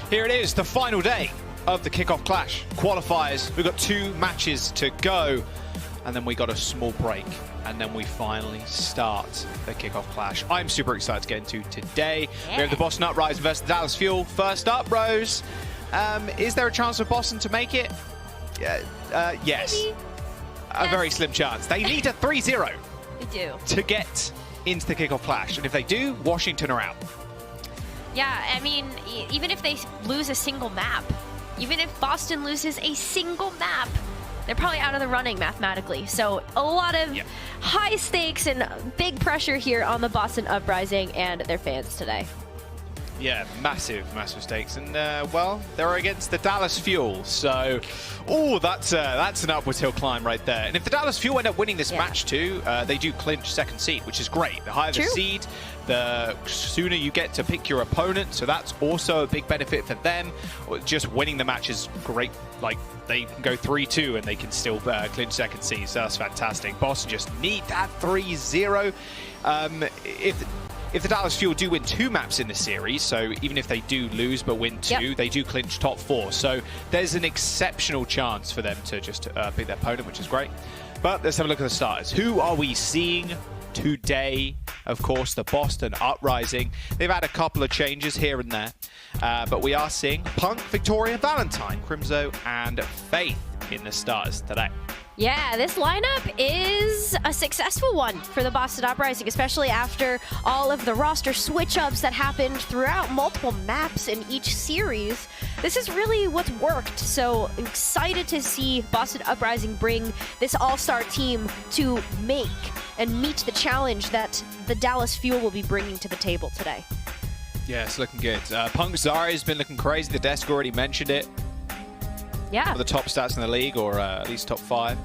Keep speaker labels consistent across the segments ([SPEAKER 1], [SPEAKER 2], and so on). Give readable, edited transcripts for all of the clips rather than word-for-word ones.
[SPEAKER 1] Here it is, the final day of the Kickoff Clash. Qualifiers, we've got 2 matches to go, and then we got a small break, and then we finally start the Kickoff Clash. I'm super excited to get into today. Yeah. We have the Boston Uprising versus the Dallas Fuel. First up, Rose, is there a chance for Boston to make it? Yes.
[SPEAKER 2] Maybe.
[SPEAKER 1] A very slim chance. They need a 3-0
[SPEAKER 2] They do.
[SPEAKER 1] to get into the Kickoff Clash, and if they do, Washington are out.
[SPEAKER 2] Yeah, I mean, even if they lose a single map, even if Boston loses a single map, they're probably out of the running mathematically. So a lot of high stakes and big pressure here on the Boston Uprising and their fans today.
[SPEAKER 1] Yeah, massive stakes, and well, they're against the Dallas Fuel, so that's an upwards hill climb right there. And if the Dallas Fuel end up winning this match too, they do clinch second seed, which is great. The higher the seed, the sooner you get to pick your opponent, so that's also a big benefit for them. Just winning the match is great. Like, they can go 3-2 and they can still clinch second seed, so that's fantastic. Boston just need that 3-0. If the Dallas Fuel do win 2 maps in the series, so even if they do lose but win 2, they do clinch top 4. So there's an exceptional chance for them to just pick their opponent, which is great. But let's have a look at the starters. Who are we seeing today? Of course, the Boston Uprising. They've had a couple of changes here and there, but we are seeing Punk, Victoria, Valentine, Crimzo, and Faith in the starters today.
[SPEAKER 2] Yeah, this lineup is a successful one for the Boston Uprising, especially after all of the roster switch-ups that happened throughout multiple maps in each series. This is really what's worked, so I'm excited to see Boston Uprising bring this all-star team to make and meet the challenge that the Dallas Fuel will be bringing to the table today.
[SPEAKER 1] Yeah, it's looking good. Punk Zarya has been looking crazy. The desk already mentioned it.
[SPEAKER 2] Yeah.
[SPEAKER 1] One of the top stats in the league, or at least top 5.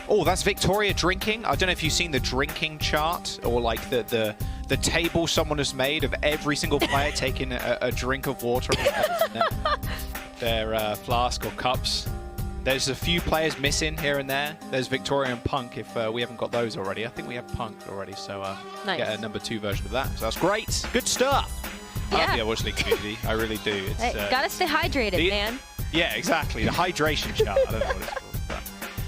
[SPEAKER 1] Oh, that's Victoria drinking. I don't know if you've seen the drinking chart, or like the table someone has made of every single player taking a drink of water in their flask or cups. There's a few players missing here and there. There's Victoria and Punk if we haven't got those already. I think we have Punk already, so get a number 2 version of that. So that's great. Good stuff. I love the Overwatch League community. I really do. It's,
[SPEAKER 2] gotta stay hydrated, man.
[SPEAKER 1] Yeah, exactly. The hydration chart. I don't know what it's called. But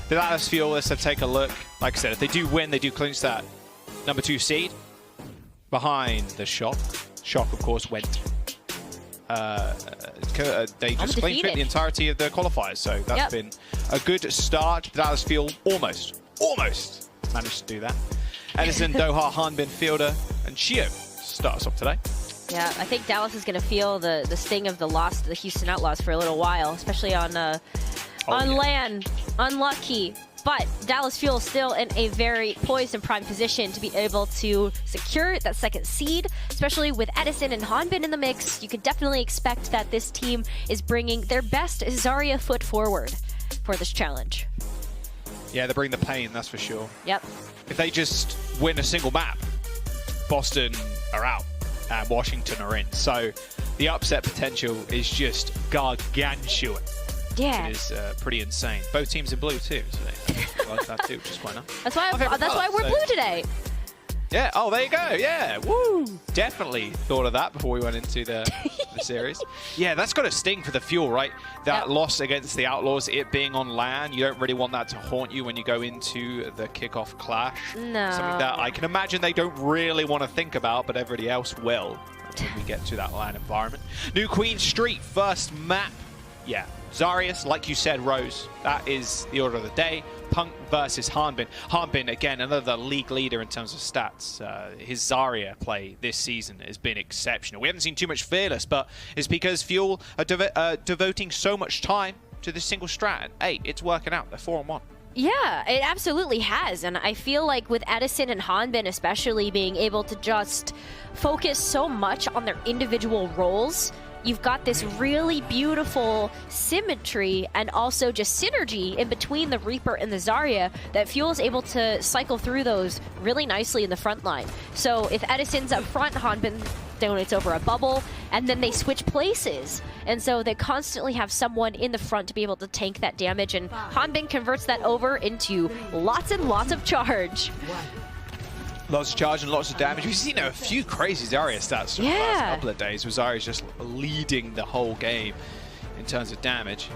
[SPEAKER 1] the Dallas Fuel, let's take a look. Like I said, if they do win, they do clinch that number 2 seed behind the Shock. Shock, of course, went. They just clinched it the entirety of the qualifiers, so that's been a good start. The Dallas Fuel almost managed to do that. Edison, Doha, Hanbin, Fielder, and Shio start us off today.
[SPEAKER 2] Yeah, I think Dallas is going to feel the sting of the loss to the Houston Outlaws for a little while, especially on LAN. Unlucky. But Dallas Fuel is still in a very poised and prime position to be able to secure that second seed, especially with Edison and Hanbin in the mix. You could definitely expect that this team is bringing their best Zarya foot forward for this challenge.
[SPEAKER 1] Yeah, they bring the pain, that's for sure.
[SPEAKER 2] Yep.
[SPEAKER 1] If they just win a single map, Boston are out and Washington are in. So the upset potential is just gargantuan.
[SPEAKER 2] Yeah.
[SPEAKER 1] It is pretty insane. Both teams in blue too, so I like that too, which is quite nice.
[SPEAKER 2] That's why we're blue today.
[SPEAKER 1] Yeah, oh, there you go, yeah, woo! Definitely thought of that before we went into the series. Yeah, that's got to sting for the Fuel, right? That loss against the Outlaws, it being on LAN, you don't really want that to haunt you when you go into the Kickoff Clash.
[SPEAKER 2] No.
[SPEAKER 1] Something that I can imagine they don't really want to think about, but everybody else will when we get to that LAN environment. New Queen Street, first map. Yeah, Zarius, like you said, Rose, that is the order of the day. Punk versus Hanbin. Hanbin, again, another league leader in terms of stats. His Zarya play this season has been exceptional. We haven't seen too much Fearless, but it's because Fuel are devoting so much time to this single strat. And, hey, it's working out. They're 4-on-1.
[SPEAKER 2] Yeah, it absolutely has. And I feel like with Edison and Hanbin especially being able to just focus so much on their individual roles, you've got this really beautiful symmetry and also just synergy in between the Reaper and the Zarya that Fuel is able to cycle through those really nicely in the front line. So if Edison's up front, Hanbin donates over a bubble, and then they switch places. And so they constantly have someone in the front to be able to tank that damage, and Hanbin converts that over into lots and lots of charge.
[SPEAKER 1] Lots of charge and lots of damage. We've seen a few crazy Zarya stats from the last couple of days, where Zarya's just leading the whole game in terms of damage.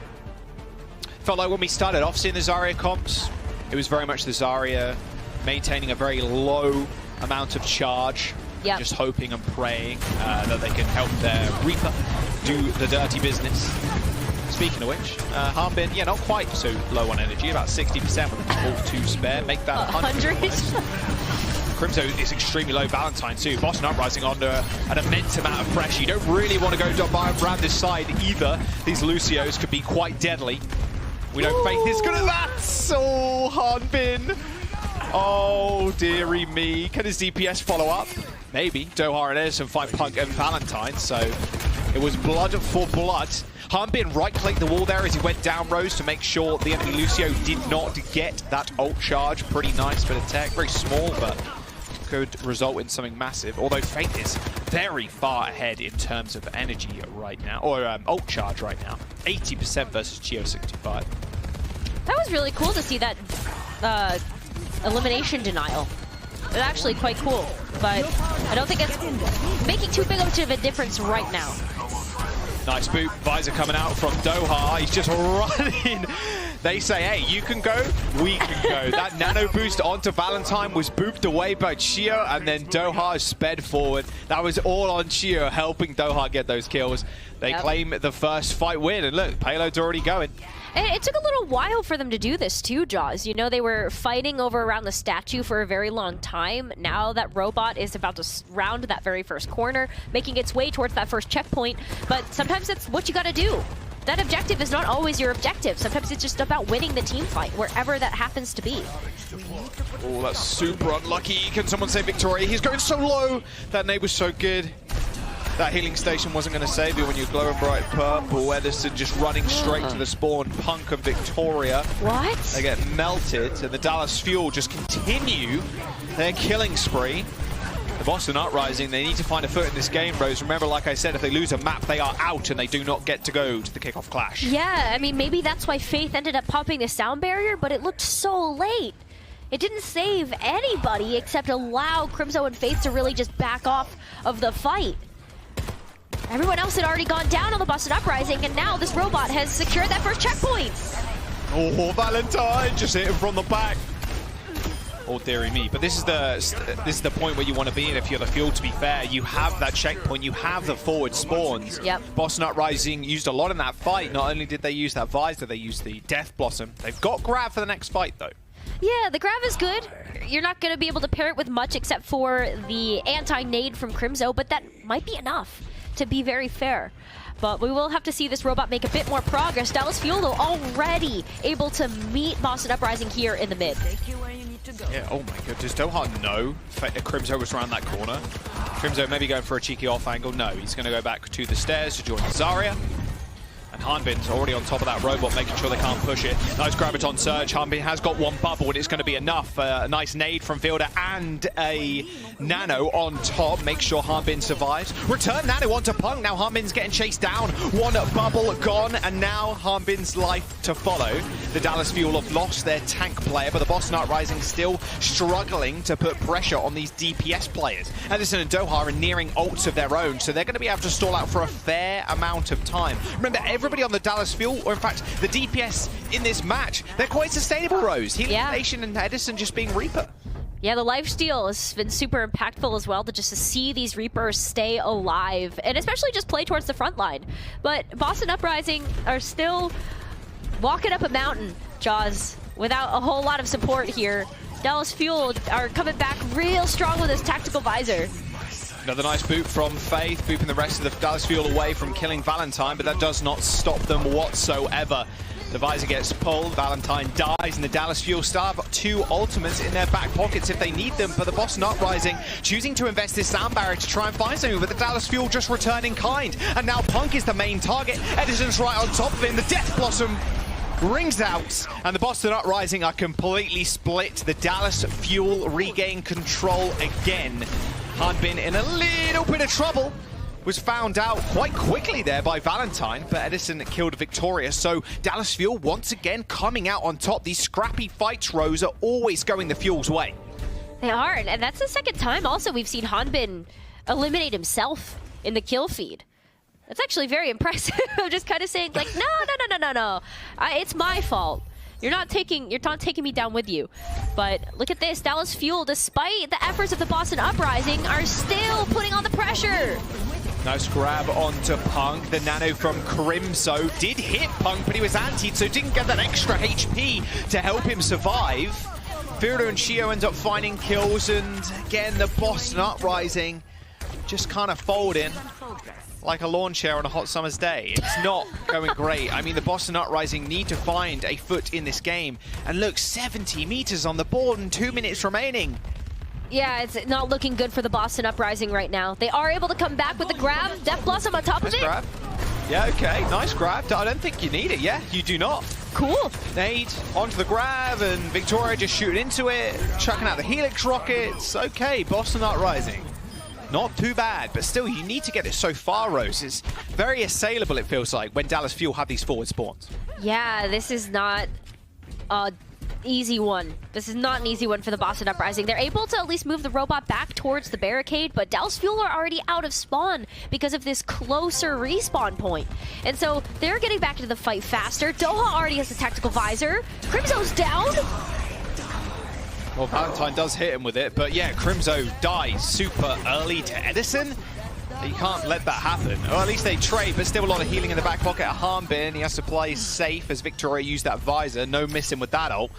[SPEAKER 1] Felt like when we started off seeing the Zarya comps, it was very much the Zarya maintaining a very low amount of charge, just hoping and praying that they can help their Reaper do the dirty business. Speaking of which, Harbin, not quite so low on energy, about 60% with a full 2 spare. Make that 100. Crimzo is extremely low. Valentine too. Boston Uprising under an immense amount of pressure. You don't really want to go around this side either. These Lucios could be quite deadly. We don't Faith is good at that. Oh, Harbin. Oh, dearie me. Can his DPS follow up? Maybe. Doha and Edison fight Punk and Valentine, so it was blood for blood. Harbin right-clicked the wall there as he went down rows to make sure the enemy Lucio did not get that ult charge. Pretty nice bit of tech. Very small, but could result in something massive. Although Faith is very far ahead in terms of energy right now, or ult charge right now. 80% versus Chio 65.
[SPEAKER 2] That was really cool to see that elimination denial. It's actually quite cool, but I don't think it's making too big of a difference right now.
[SPEAKER 1] Nice boot. Visor coming out from Doha. He's just running. They say, hey, you can go, we can go. That nano boost onto Valentine was booped away by Chio, and then Doha sped forward. That was all on Chio, helping Doha get those kills. They claim the first fight win, and look, payload's already going.
[SPEAKER 2] It took a little while for them to do this too, Jaws. You know, they were fighting over around the statue for a very long time. Now that robot is about to round that very first corner, making its way towards that first checkpoint. But sometimes that's what you gotta do. That objective is not always your objective. Sometimes it's just about winning the team fight, wherever that happens to be.
[SPEAKER 1] Oh, that's super unlucky. Can someone say Victoria? He's going so low. That nade was so good. That healing station wasn't going to save you when you're glowing bright purple. Edison just running straight to the spawn. Punk and Victoria.
[SPEAKER 2] What?
[SPEAKER 1] They get melted, and the Dallas Fuel just continue their killing spree. The Boston Uprising, they need to find a foot in this game, Rose. Remember, like I said, if they lose a map, they are out, and they do not get to go to the kickoff clash. Yeah,
[SPEAKER 2] I mean, maybe that's why Faith ended up popping the sound barrier, but it looked so late. It didn't save anybody except allow Crimzo and Faith to really just back off of the fight. Everyone else had already gone down on the Boston Uprising, and now this robot has secured that first checkpoint.
[SPEAKER 1] Oh, Valentine just hit him from the back. Oh, dearie me. But this is the point where you want to be in if you're the Fuel, to be fair. You have that checkpoint, you have the forward spawns.
[SPEAKER 2] Yep.
[SPEAKER 1] Boston Uprising used a lot in that fight. Not only did they use that Visor, they used the Death Blossom. They've got Grab for the next fight, though.
[SPEAKER 2] Yeah, the Grav is good. You're not going to be able to pair it with much except for the anti-nade from Crimzo, but that might be enough, to be very fair. But we will have to see this robot make a bit more progress. Dallas Fuel, though, already able to meet Boston Uprising here in the mid.
[SPEAKER 1] Yeah, oh my god, does Doha know Crimzo was around that corner? Crimzo maybe going for a cheeky off angle. No, he's going to go back to the stairs to join Zarya. And Hanbin's already on top of that robot, making sure they can't push it. Nice Graviton surge. Hanbin has got one bubble, and it's going to be enough. A nice nade from Fielder and a nano on top. Make sure Hanbin survives. Return nano onto Punk. Now Hanbin's getting chased down. One bubble gone, and now Hanbin's life to follow. The Dallas Fuel have lost their tank player, but the Boston Uprising still struggling to put pressure on these DPS players. Edison and Doha are nearing ults of their own, so they're going to be able to stall out for a fair amount of time. Remember, everybody on the Dallas Fuel, or in fact, the DPS in this match, they're quite sustainable, Rose. Healing Nation and Edison just being Reaper.
[SPEAKER 2] Yeah, the lifesteal has been super impactful as well, to just to see these Reapers stay alive, and especially just play towards the front line. But Boston Uprising are still walking up a mountain, Jaws, without a whole lot of support here. Dallas Fuel are coming back real strong with this tactical visor.
[SPEAKER 1] Another nice boot from Faith, booping the rest of the Dallas Fuel away from killing Valentine, but that does not stop them whatsoever. The visor gets pulled, Valentine dies, and the Dallas Fuel still have 2 ultimates in their back pockets if they need them. But the Boston Uprising choosing to invest this sound barrier to try and find something, but the Dallas Fuel just return in kind. And now Punk is the main target. Edison's right on top of him. The Death Blossom rings out, and the Boston Uprising are completely split. The Dallas Fuel regain control again. Hanbin in a little bit of trouble. Was found out quite quickly there by Valentine, but Edison killed Victoria. So Dallas Fuel once again coming out on top. These scrappy fights, Rose, are always going the Fuel's way.
[SPEAKER 2] They are, and that's the second time also we've seen Hanbin eliminate himself in the kill feed. That's actually very impressive. I'm just kind of saying, like, no. It's my fault. You're not taking me down with you. But look at this, Dallas Fuel, despite the efforts of the Boston Uprising, are still putting on the pressure.
[SPEAKER 1] Nice grab onto Punk. The nano from Crimso did hit Punk, but he was antied, so didn't get that extra HP to help him survive. Fielder and Shio end up finding kills, and again, the Boston Uprising just kind of folding like a lawn chair on a hot summer's day. It's not going great. I mean, the Boston Uprising need to find a foot in this game. And look, 70 meters on the board and 2 minutes remaining.
[SPEAKER 2] Yeah, it's not looking good for the Boston Uprising right now. They are able to come back with the grab. Death Blossom on top of it.
[SPEAKER 1] Grab. Yeah, okay, nice grab. I don't think you need it. Yeah, you do not.
[SPEAKER 2] Cool.
[SPEAKER 1] Nade onto the grab, and Victoria just shooting into it, chucking out the Helix rockets. Okay, Boston Uprising. Not too bad, but still, you need to get it so far, Rose. It's very assailable, it feels like, when Dallas Fuel have these forward spawns.
[SPEAKER 2] Yeah, this is not an easy one. This is not an easy one for the Boston Uprising. They're able to at least move the robot back towards the barricade, but Dallas Fuel are already out of spawn because of this closer respawn point. And so they're getting back into the fight faster. Doha already has the tactical visor. Crimso's down.
[SPEAKER 1] Well, Valentine does hit him with it, but yeah, Crimso dies super early to Edison. You can't let that happen. Or at least they trade, but still a lot of healing in the back pocket at Hanbin. He has to play safe as Victoria used that visor. No missing with that ult.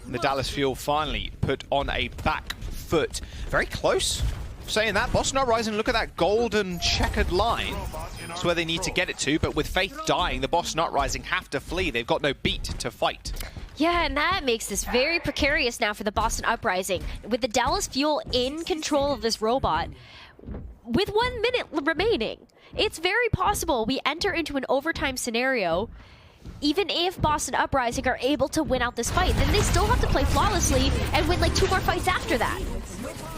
[SPEAKER 1] And the Dallas Fuel finally put on a back foot. Very close. Saying that, Boston Uprising, look at that golden checkered line. That's where they need to get it to, but with Faith dying, the Boston Uprising have to flee. They've got no beat to fight.
[SPEAKER 2] Yeah, and that makes this very precarious now for the Boston Uprising. With the Dallas Fuel in control of this robot, with 1 minute remaining, it's very possible we enter into an overtime scenario. Even if Boston Uprising are able to win out this fight, then they still have to play flawlessly and win like 2 more fights after that.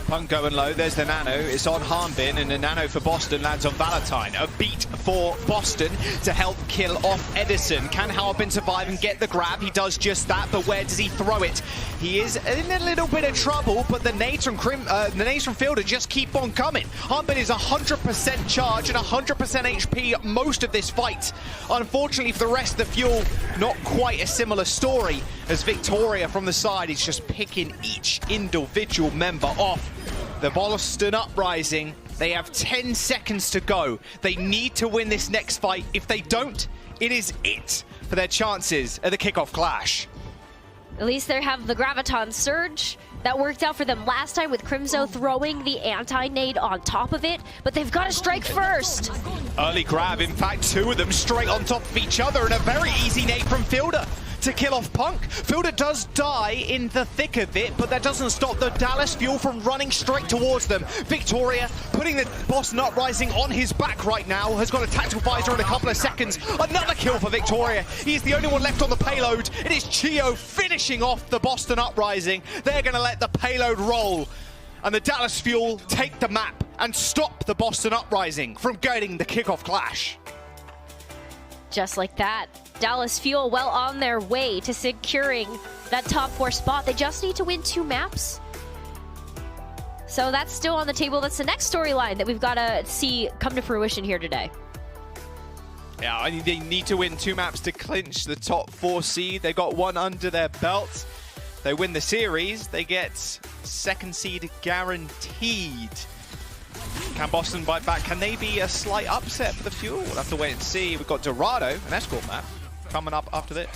[SPEAKER 1] Punk going low, there's the nano, it's on Hanbin, and the nano for Boston lands on Valentine. A beat for Boston to help kill off Edison. Can Hanbin survive and get the grab? He does just that, but where does he throw it? He is in a little bit of trouble, but the nades from Fielder just keep on coming. Hanbin is 100% charge and 100% HP most of this fight. Unfortunately for the rest of the Fuel, not quite a similar story, as Victoria from the side is just picking each individual member off. The Boston Uprising, they have 10 seconds to go. They need to win this next fight. If they don't, it is it for their chances at the kickoff clash.
[SPEAKER 2] At least they have the Graviton Surge. That worked out for them last time with Crimso throwing the anti-nade on top of it, but they've got to strike first.
[SPEAKER 1] Early grab, in fact, 2 of them straight on top of each other, and a very easy nade from Fielder to kill off Punk. Fielder does die in the thick of it, but that doesn't stop the Dallas Fuel from running straight towards them. Victoria putting the Boston Uprising on his back right now, has got a tactical visor in a couple of seconds. Another kill for Victoria. He's the only one left on the payload. It is Chio finishing off the Boston Uprising. They're going to let the payload roll, and the Dallas Fuel take the map and stop the Boston Uprising from getting the kickoff clash.
[SPEAKER 2] Just like that, Dallas Fuel well on their way to securing that top 4 spot. They just need to win 2 maps. So that's still on the table. That's the next storyline that we've got to see come to fruition here today.
[SPEAKER 1] Yeah, they need to win 2 maps to clinch the top 4 seed. They got 1 under their belt. They win the series, they get 2nd seed guaranteed. Can Boston bite back? Can they be a slight upset for the Fuel? We'll have to wait and see. We've got Dorado, an escort map, coming up after this.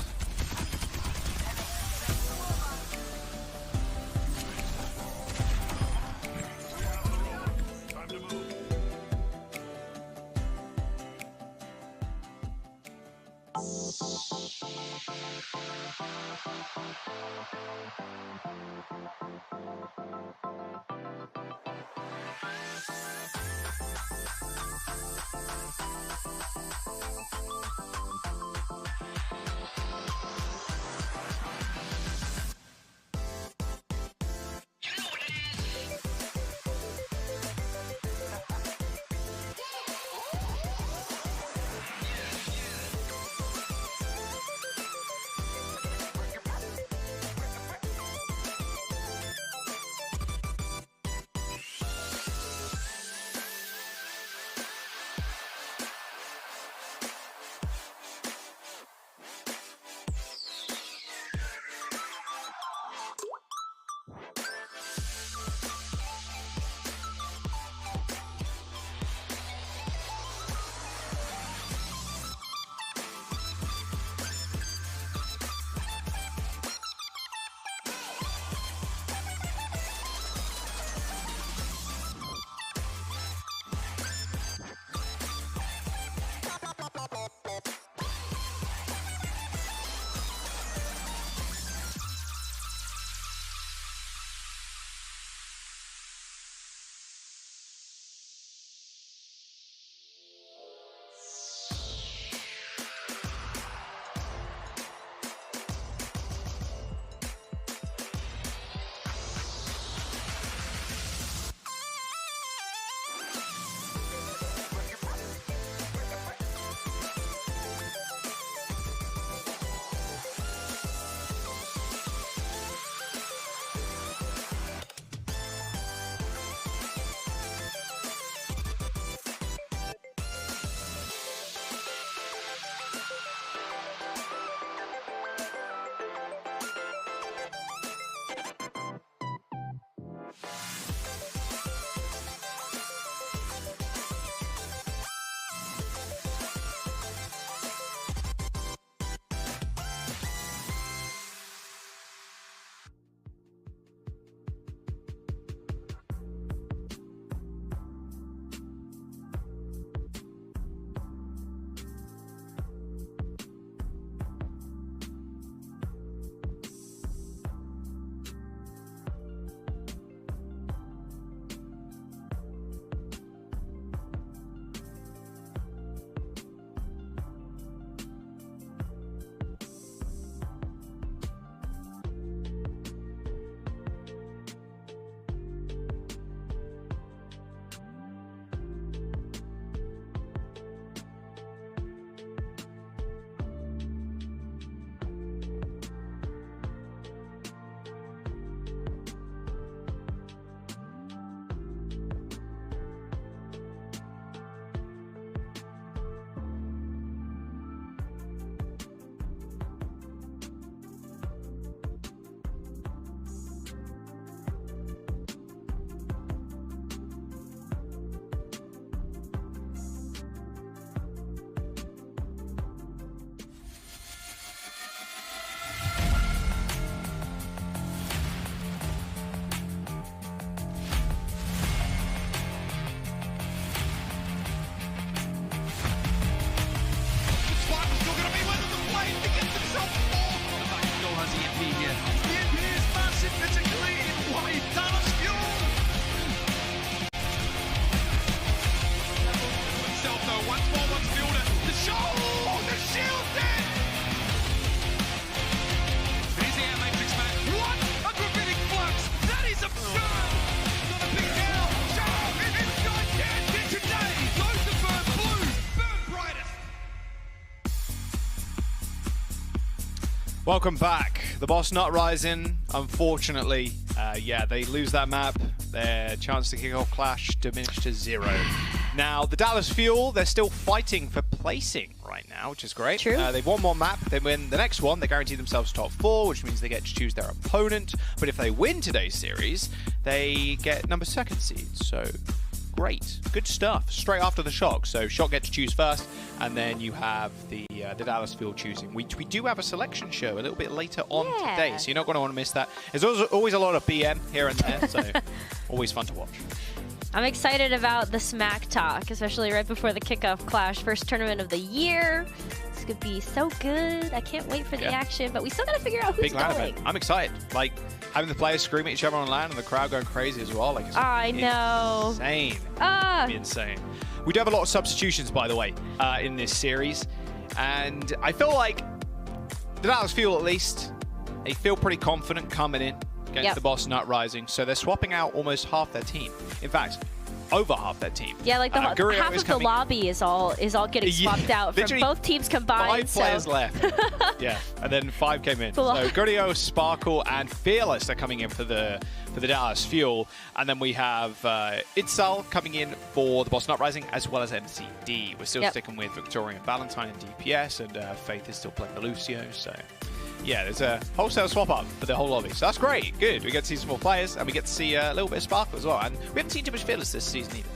[SPEAKER 1] Welcome back. The Boston Uprising, unfortunately, they lose that map. Their chance to kick off Clash diminished to 0. Now, the Dallas Fuel, they're still fighting for placing right now, which is great.
[SPEAKER 2] True.
[SPEAKER 1] They've won one map. They win the next one. They guarantee themselves top 4, which means they get to choose their opponent. But if they win today's series, they get number 2nd seed. So great. Good stuff. Straight after the Shock. So Shock get to choose first, and then you have the Dallas Field choosing. We do have a selection show a little bit later on today, so you're not going to want to miss that. There's always a lot of BM here and there, so always fun to watch.
[SPEAKER 2] I'm excited about the smack talk, especially right before the kickoff Clash. First tournament of the year. This could be so good. I can't wait for the action, but we still got to figure out who's
[SPEAKER 1] Big LAN
[SPEAKER 2] going.
[SPEAKER 1] event. I'm excited. Like, having the players scream at each other on LAN and the crowd going crazy as well. Like, it's
[SPEAKER 2] I know.
[SPEAKER 1] Insane. It'd be insane. We do have a lot of substitutions, by the way, in this series. And I feel like the Dallas Fuel, at least, they feel pretty confident coming in against the Boston Uprising. So they're swapping out almost half their team. In fact, over half their team.
[SPEAKER 2] Yeah, like half of the lobby is all getting swapped out from both teams combined.
[SPEAKER 1] 5 players left. Yeah, and then 5 came in. So Gurio, Sparkle, and Fearless are coming in for the Dallas Fuel, and then we have Itzal coming in for the Boston Uprising as well as MCD. We're still sticking with Victoria and Valentine and DPS, and Faith is still playing the Lucio. So yeah, there's a wholesale swap up for the whole lobby. So that's great. Good. We get to see some more players, and we get to see a little bit of Sparkle as well. And we haven't seen too much Fearless this season either.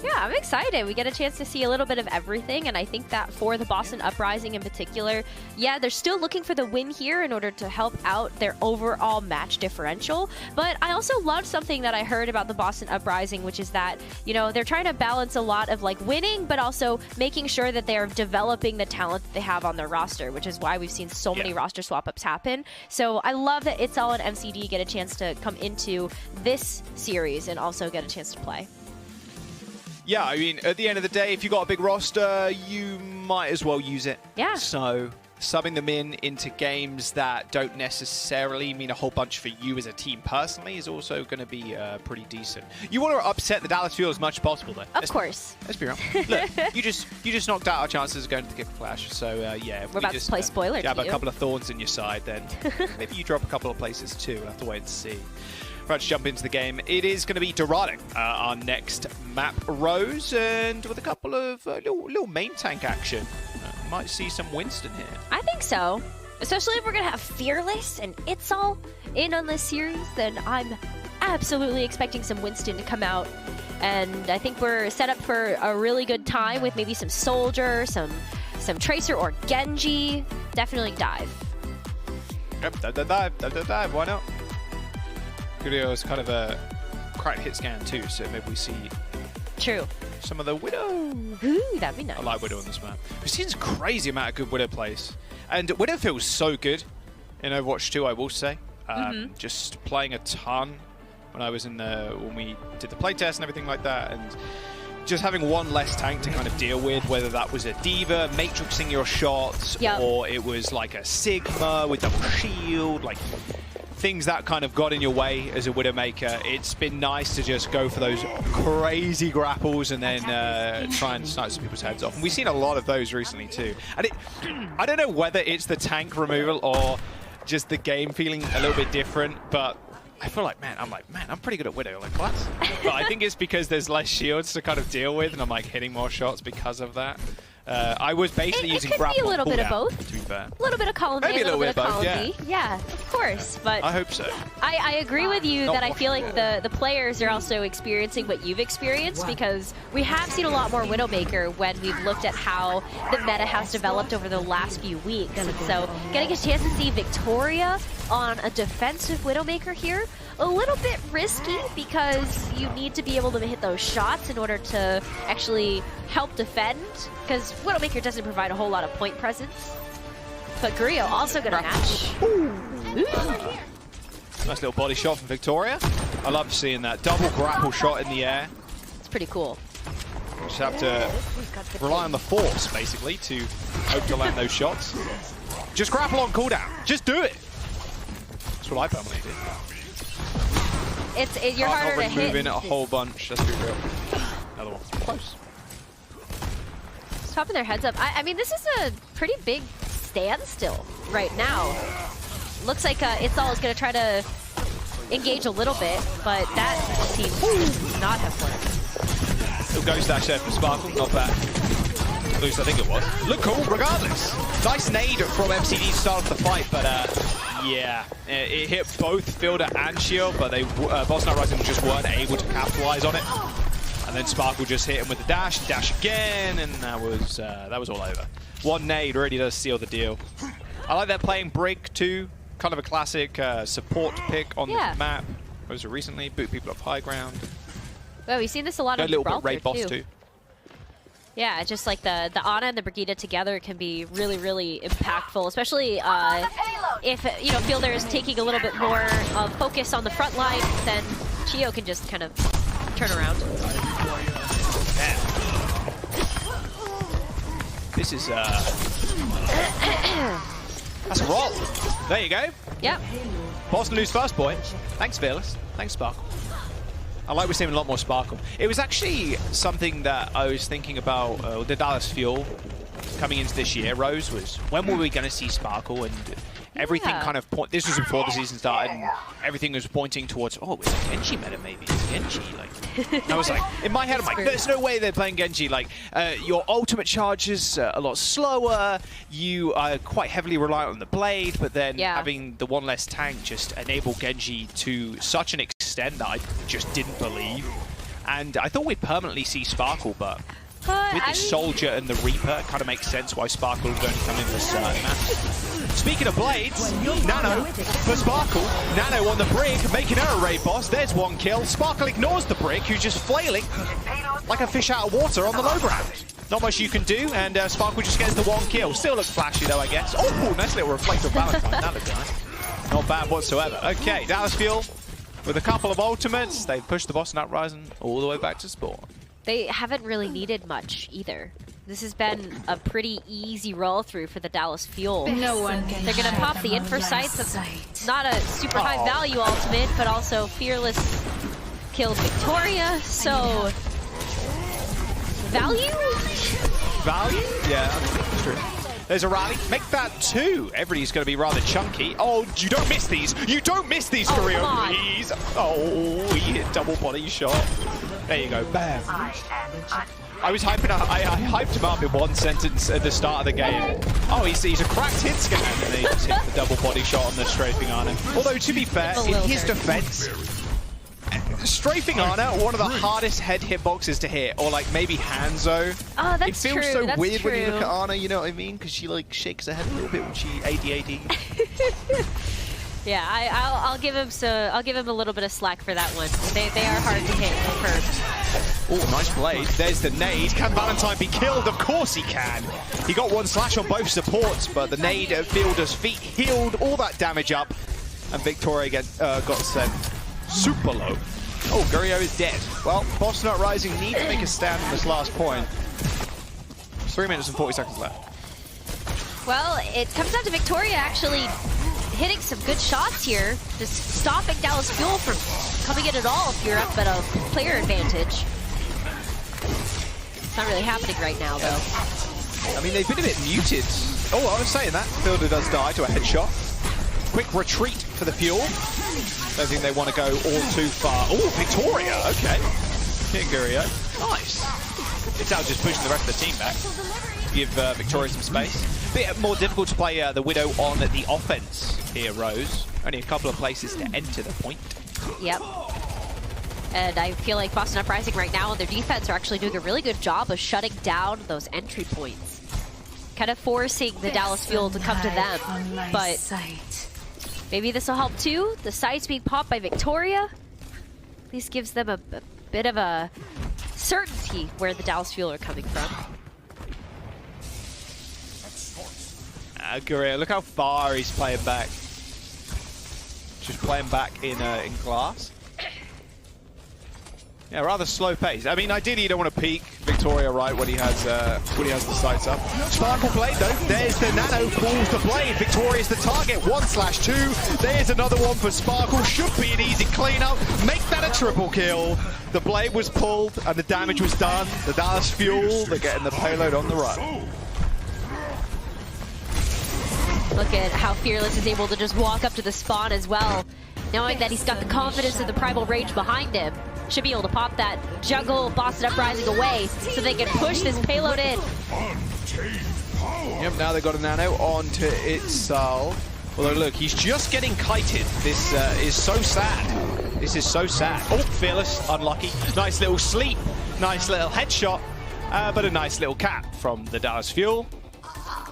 [SPEAKER 2] Yeah, I'm excited. We get a chance to see a little bit of everything, and I think that for the Boston Uprising in particular, they're still looking for the win here in order to help out their overall match differential. But I also loved something that I heard about the Boston Uprising, which is that, you know, they're trying to balance a lot of like winning, but also making sure that they're developing the talent that they have on their roster, which is why we've seen so many roster swap-ups happen. So I love that Itzal and MCD get a chance to come into this series and also get a chance to play.
[SPEAKER 1] Yeah, I mean, at the end of the day, if you've got a big roster, you might as well use it.
[SPEAKER 2] Yeah.
[SPEAKER 1] So subbing them into games that don't necessarily mean a whole bunch for you as a team personally is also going to be pretty decent. You want to upset the Dallas Fuel as much as possible, though.
[SPEAKER 2] Of course.
[SPEAKER 1] Let's be real. Look, you just knocked out our chances of going to the Kickoff Clash. So yeah, if
[SPEAKER 2] we're about to play spoiler.
[SPEAKER 1] Jab a couple of thorns in your side, then maybe you drop a couple of places too. We'll have to wait and see. Right, to jump into the game. It is going to be Dorado, our next map, Rose, and with a couple of little main tank action. Might see some Winston here.
[SPEAKER 2] I think so. Especially if we're going to have Fearless and Itzal in on this series, then I'm absolutely expecting some Winston to come out. And I think we're set up for a really good time with maybe some Soldier, some Tracer or Genji. Definitely dive.
[SPEAKER 1] Yep, dive, why not? Gurio is kind of a cracked hit scan too, so maybe we see some of the Widow.
[SPEAKER 2] Ooh, that'd be nice.
[SPEAKER 1] I like Widow on this map. We've seen a crazy amount of good Widow plays. And Widow feels so good in Overwatch 2, I will say. Just playing a ton when I was when we did the playtest and everything like that, and just having one less tank to kind of deal with, whether that was a Diva matrixing your shots, or it was like a Sigma with double shield, like things that kind of got in your way as a Widowmaker. It's been nice to just go for those crazy grapples and then try and snipe some people's heads off. And we've seen a lot of those recently too. And I don't know whether it's the tank removal or just the game feeling a little bit different, but I feel like, I'm pretty good at Widow. Like, what? But I think it's because there's less shields to kind of deal with, and I'm like hitting more shots because of that. I was basically using grapple.
[SPEAKER 2] It could be a little bit of both.
[SPEAKER 1] To be fair.
[SPEAKER 2] A little bit of column A, a little bit of column B. Yeah, of course. But
[SPEAKER 1] I hope so.
[SPEAKER 2] I agree with you that I feel like the players are also experiencing what you've experienced, because we have seen a lot more Widowmaker when we've looked at how the meta has developed over the last few weeks. And so getting a chance to see Victoria on a defensive Widowmaker here, a little bit risky because you need to be able to hit those shots in order to actually help defend, because Widowmaker doesn't provide a whole lot of point presence. But Gurio also gonna match.
[SPEAKER 1] Nice little body shot from Victoria. I love seeing that double grapple shot in the air.
[SPEAKER 2] It's pretty cool.
[SPEAKER 1] Just have to rely on the force, basically, to hope to land those shots. Just grapple on cooldown. Just do it. That's what I permanently did.
[SPEAKER 2] You're harder to hit.
[SPEAKER 1] Moving a whole bunch. Let's be real. Another one. Close.
[SPEAKER 2] Popping their heads up. I mean, this is a pretty big standstill right now. Looks like Itzal is going to try to engage a little bit, but that seems to not have worked.
[SPEAKER 1] Little ghost dash there from Sparkle, not bad. At least I think it was. Look cool, regardless. Nice nade from MCD to start off the fight, but yeah, it hit both Fielder and Shield, but they Boston Uprising just weren't able to capitalize on it. And then Sparkle just hit him with the dash again, and that was all over. One nade really does seal the deal. I like that playing Brig too, kind of a classic support pick on the map. Those were recently, boot people off high ground.
[SPEAKER 2] Well, we've seen this a lot on
[SPEAKER 1] a little bit
[SPEAKER 2] Gibraltar
[SPEAKER 1] raid boss too.
[SPEAKER 2] Yeah, just like the Ana and the Brigida together can be really, really impactful, especially if Fielder is taking a little bit more focus on the front line, then Chio can just kind of turn around.
[SPEAKER 1] Man. This is that's a roll. There you go.
[SPEAKER 2] Yep.
[SPEAKER 1] Boston lose first, boy. Thanks, Fearless. Thanks, Sparkle. I like we're seeing a lot more Sparkle. It was actually something that I was thinking about the Dallas Fuel coming into this year, Rose, was when were we going to see Sparkle? And everything kind of this was before the season started, and everything was pointing towards, oh, it's a Genji meta maybe. It's Genji, like. And I was like, in my head, I'm like, there's no way they're playing Genji. Like, your ultimate charge is a lot slower. You are quite heavily reliant on the blade, but then having the one less tank just enable Genji to such an extent that I just didn't believe. And I thought we'd permanently see Sparkle, but with the Soldier and the Reaper, it kind of makes sense why Sparkle would only come in for certain matches. Speaking of blades, Nano for Sparkle. Nano on the Brig, making her a raid boss. There's one kill. Sparkle ignores the Brig, who's just flailing like a fish out of water on the low ground. Not much you can do, and Sparkle just gets the one kill. Still looks flashy though, I guess. Oh, nice little reflective Valentine. That looks nice. Not bad whatsoever. Okay, Dallas Fuel with a couple of ultimates. They've pushed the Boston Uprising all the way back to spawn.
[SPEAKER 2] They haven't really needed much either. This has been a pretty easy roll through for the Dallas Fuel.
[SPEAKER 3] No one can.
[SPEAKER 2] They're going to pop the Infer Sights. That's not a super high value ultimate, but also Fearless killed Victoria, so value?
[SPEAKER 1] Value? Yeah, that's true. There's a rally. Make that two. Everybody's going to be rather chunky. Oh, you don't miss these. You don't miss these, Korea, please. Oh, he hit double body shot. There you go. Bam. I was hyping up. I hyped him up in one sentence at the start of the game. Oh, he's a cracked hit scan, and then he just hit the double body shot on the strafing Ana. Although, to be fair, in his defense, strafing Ana, one of the hardest head hitboxes to hit, or like maybe Hanzo.
[SPEAKER 2] Oh, that's
[SPEAKER 1] true. It feels so weird
[SPEAKER 2] true.
[SPEAKER 1] when you look at Ana, you know what I mean? Because she like shakes her head a little bit when she AD.
[SPEAKER 2] Yeah, I'll give him I'll give him a little bit of slack for that one. They are hard to hit first.
[SPEAKER 1] Oh, nice blade. There's the nade. Can Valentine be killed? Of course he can. He got one slash on both supports, but the nade at Fielder's feet healed all that damage up, and Victoria got sent super low. Oh, Gurio is dead. Well, Boston Uprising need to make a stand on this last point. 3 minutes and 40 seconds left.
[SPEAKER 2] Well, it comes down to Victoria actually hitting some good shots here, just stopping Dallas Fuel from coming in at all if you're up at a player advantage. It's not really happening right now, though.
[SPEAKER 1] I mean, they've been a bit muted. Oh, I was saying that. Fielder does die to a headshot. Quick retreat for the Fuel. Don't think they want to go all too far. Oh, Victoria, okay. Gurio, nice. It's out just pushing the rest of the team back. Give Victoria some space. Bit more difficult to play the Widow on the offense here, Rose. Only a couple of places to enter the point.
[SPEAKER 2] Yep. And I feel like Boston Uprising right now on their defense are actually doing a really good job of shutting down those entry points. Kind of forcing the Dallas Fuel to come to them. But maybe this will help too. The sights being popped by Victoria at least gives them a bit of a certainty where the Dallas Fuel are coming from.
[SPEAKER 1] Guerrero, look how far he's playing back. Just playing back in glass. Yeah, rather slow pace. I mean, ideally you don't want to peek Victoria right when he has the sights up. Sparkle blade though. There's the Nano, pulls the blade. Victoria's the target. 1/2. There's another one for Sparkle. Should be an easy cleanup. Make that a triple kill. The blade was pulled and the damage was done. The Dallas Fuel, they're getting the payload on the run.
[SPEAKER 2] look at how Fearless is able to just walk up to the spawn as well, knowing that he's got the confidence of the Primal Rage behind him. Should be able to pop that jungle Boston Uprising away so they can push this payload in.
[SPEAKER 1] Yep, now they've got a nano onto itself. Although, look, he's just getting kited. This is so sad. This is so sad. Oh, Fearless, unlucky. Nice little sleep. Nice little headshot. But a nice little cap from the Dallas Fuel.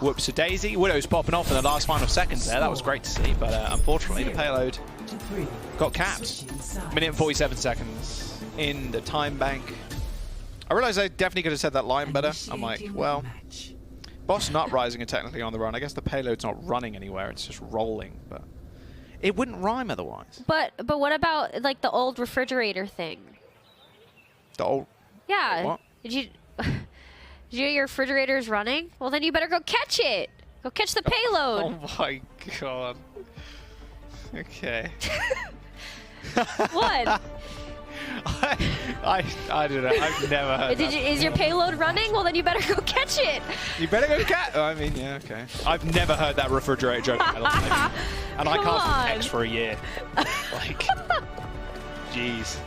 [SPEAKER 1] Whoops a daisy. Widow's popping off in the last final seconds there. That was great to see. But unfortunately, the payload got capped. Minute and 47 seconds in the time bank. I realized I definitely could have said that line better. I'm like, well, Boston Uprising are technically on the run. I guess the payload's not running anywhere. It's just rolling. But it wouldn't rhyme otherwise.
[SPEAKER 2] But what about like the old refrigerator thing?
[SPEAKER 1] The old...
[SPEAKER 2] Yeah.
[SPEAKER 1] What?
[SPEAKER 2] Did you your refrigerator's running? Well, then you better go catch it. Go catch the payload.
[SPEAKER 1] Oh my god. Okay.
[SPEAKER 2] What?
[SPEAKER 1] I don't know. I've never heard that.
[SPEAKER 2] Is your payload running? Well, then you better go catch it.
[SPEAKER 1] You better go catch. I mean, yeah, okay. I've never heard that refrigerator joke in my life, and I can't speak X for a year. Like, jeez.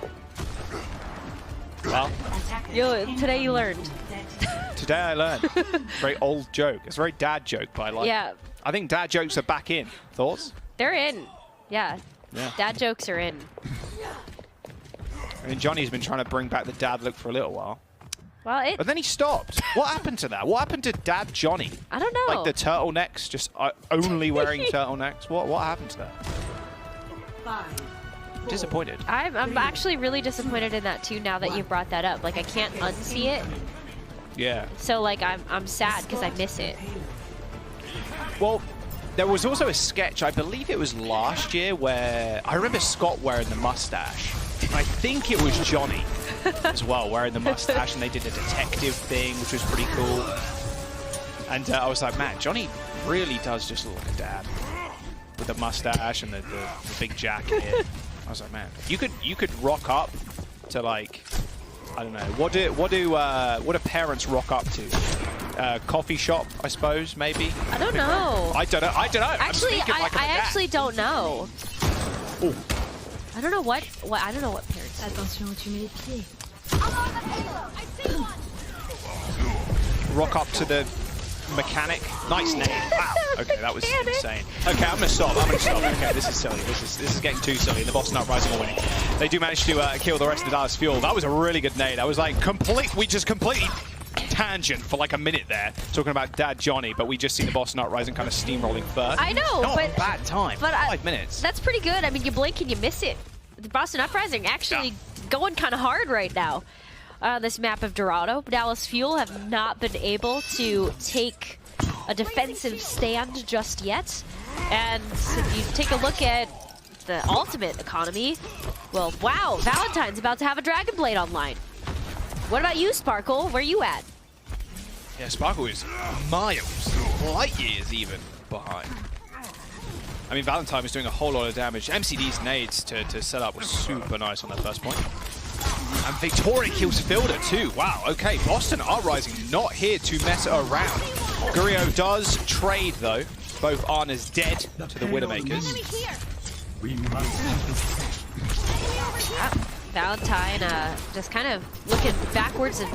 [SPEAKER 1] Well,
[SPEAKER 2] today you learned.
[SPEAKER 1] Today I learned. Very old joke. It's a very dad joke, but I like.
[SPEAKER 2] Yeah.
[SPEAKER 1] I think dad jokes are back in. Thoughts?
[SPEAKER 2] They're in. Yeah.
[SPEAKER 1] Yeah.
[SPEAKER 2] Dad jokes are in.
[SPEAKER 1] I mean, Johnny's been trying to bring back the dad look for a little while.
[SPEAKER 2] Well,
[SPEAKER 1] But then he stopped. What happened to that? What happened to Dad Johnny?
[SPEAKER 2] I don't know.
[SPEAKER 1] Like the turtlenecks, just only wearing turtlenecks. What happened to that? Disappointed.
[SPEAKER 2] I'm actually really disappointed in that too. Now that you brought that up, like I can't unsee it.
[SPEAKER 1] Yeah.
[SPEAKER 2] So like I'm sad because I miss it.
[SPEAKER 1] Well, there was also a sketch, I believe it was last year, where I remember Scott wearing the mustache. I think it was Johnny as well, wearing the mustache, and they did a detective thing, which was pretty cool. And I was like, man, Johnny really does just look like a dad with the mustache and the big jacket. I was like, man, you could rock up to like, I don't know, what do parents rock up to? Coffee shop, I suppose, maybe.
[SPEAKER 2] I don't know.
[SPEAKER 1] I don't know.
[SPEAKER 2] Actually, I actually don't know.
[SPEAKER 1] Ooh.
[SPEAKER 2] I don't know what I don't know what parents.
[SPEAKER 1] Rock up to the mechanic. Nice name. Wow. Okay, that was insane. Okay, I'm gonna stop. Okay, this is silly. This is getting too silly. The Boston Uprising are winning. They do manage to kill the rest of the Dallas Fuel. That was a really good nade. I was like we just completely tangent for like a minute there, talking about Dad Johnny, but we just see the Boston Uprising kind of steamrolling first.
[SPEAKER 2] I know,
[SPEAKER 1] Not
[SPEAKER 2] but
[SPEAKER 1] a bad time.
[SPEAKER 2] But
[SPEAKER 1] 5 minutes.
[SPEAKER 2] That's pretty good. I mean, you blink and you miss it. The Boston Uprising actually going kind of hard right now. This map of Dorado, Dallas Fuel have not been able to take a defensive stand just yet. And if you take a look at the ultimate economy, well, wow, Valentine's about to have a Dragon Blade online. What about you, Sparkle? Where you at?
[SPEAKER 1] Yeah, Sparkle is miles, light years even, behind. I mean, Valentine was doing a whole lot of damage. MCD's nades to set up was super nice on that first point. And Victoria kills Fielder too. Wow, okay, Boston Uprising not here to mess around. Gurio does trade though. Both Arna's dead to the Widowmakers.
[SPEAKER 2] Valentine just kind of looking backwards and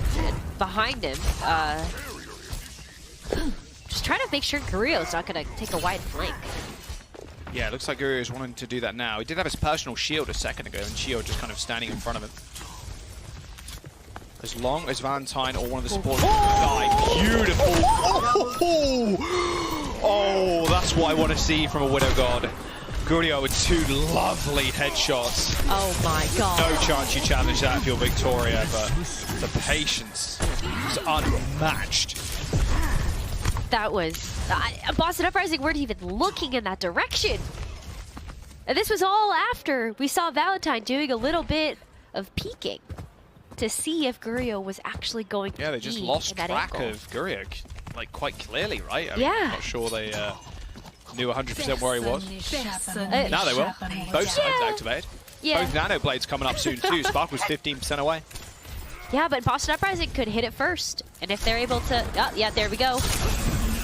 [SPEAKER 2] behind him. Just trying to make sure Gurio's not going to take a wide flank.
[SPEAKER 1] Yeah, it looks like Gurio's wanting to do that now. He did have his personal shield a second ago, and Shield just kind of standing in front of him. As long as Valentine or one of the supporters die. Beautiful. Oh, that's what I want to see from a Widow God. Gurio with 2 lovely headshots.
[SPEAKER 2] Oh my god.
[SPEAKER 1] No chance you challenge that if you're Victoria, but the patience is unmatched.
[SPEAKER 2] That was... Boston Uprising weren't even looking in that direction. And this was all after we saw Valentine doing a little bit of peeking to see if Gurio was actually going to be in that
[SPEAKER 1] Yeah, they just lost track
[SPEAKER 2] angle.
[SPEAKER 1] of Gurio, like, quite clearly, right? I mean,
[SPEAKER 2] Yeah.
[SPEAKER 1] I'm not sure they knew 100% where he was. Now they will. Both sides activated.
[SPEAKER 2] Yeah.
[SPEAKER 1] Both Nano Blades coming up soon too. Spark was 15% away.
[SPEAKER 2] Yeah, but Boston Uprising could hit it first. And if they're able to... Oh, yeah, there we go.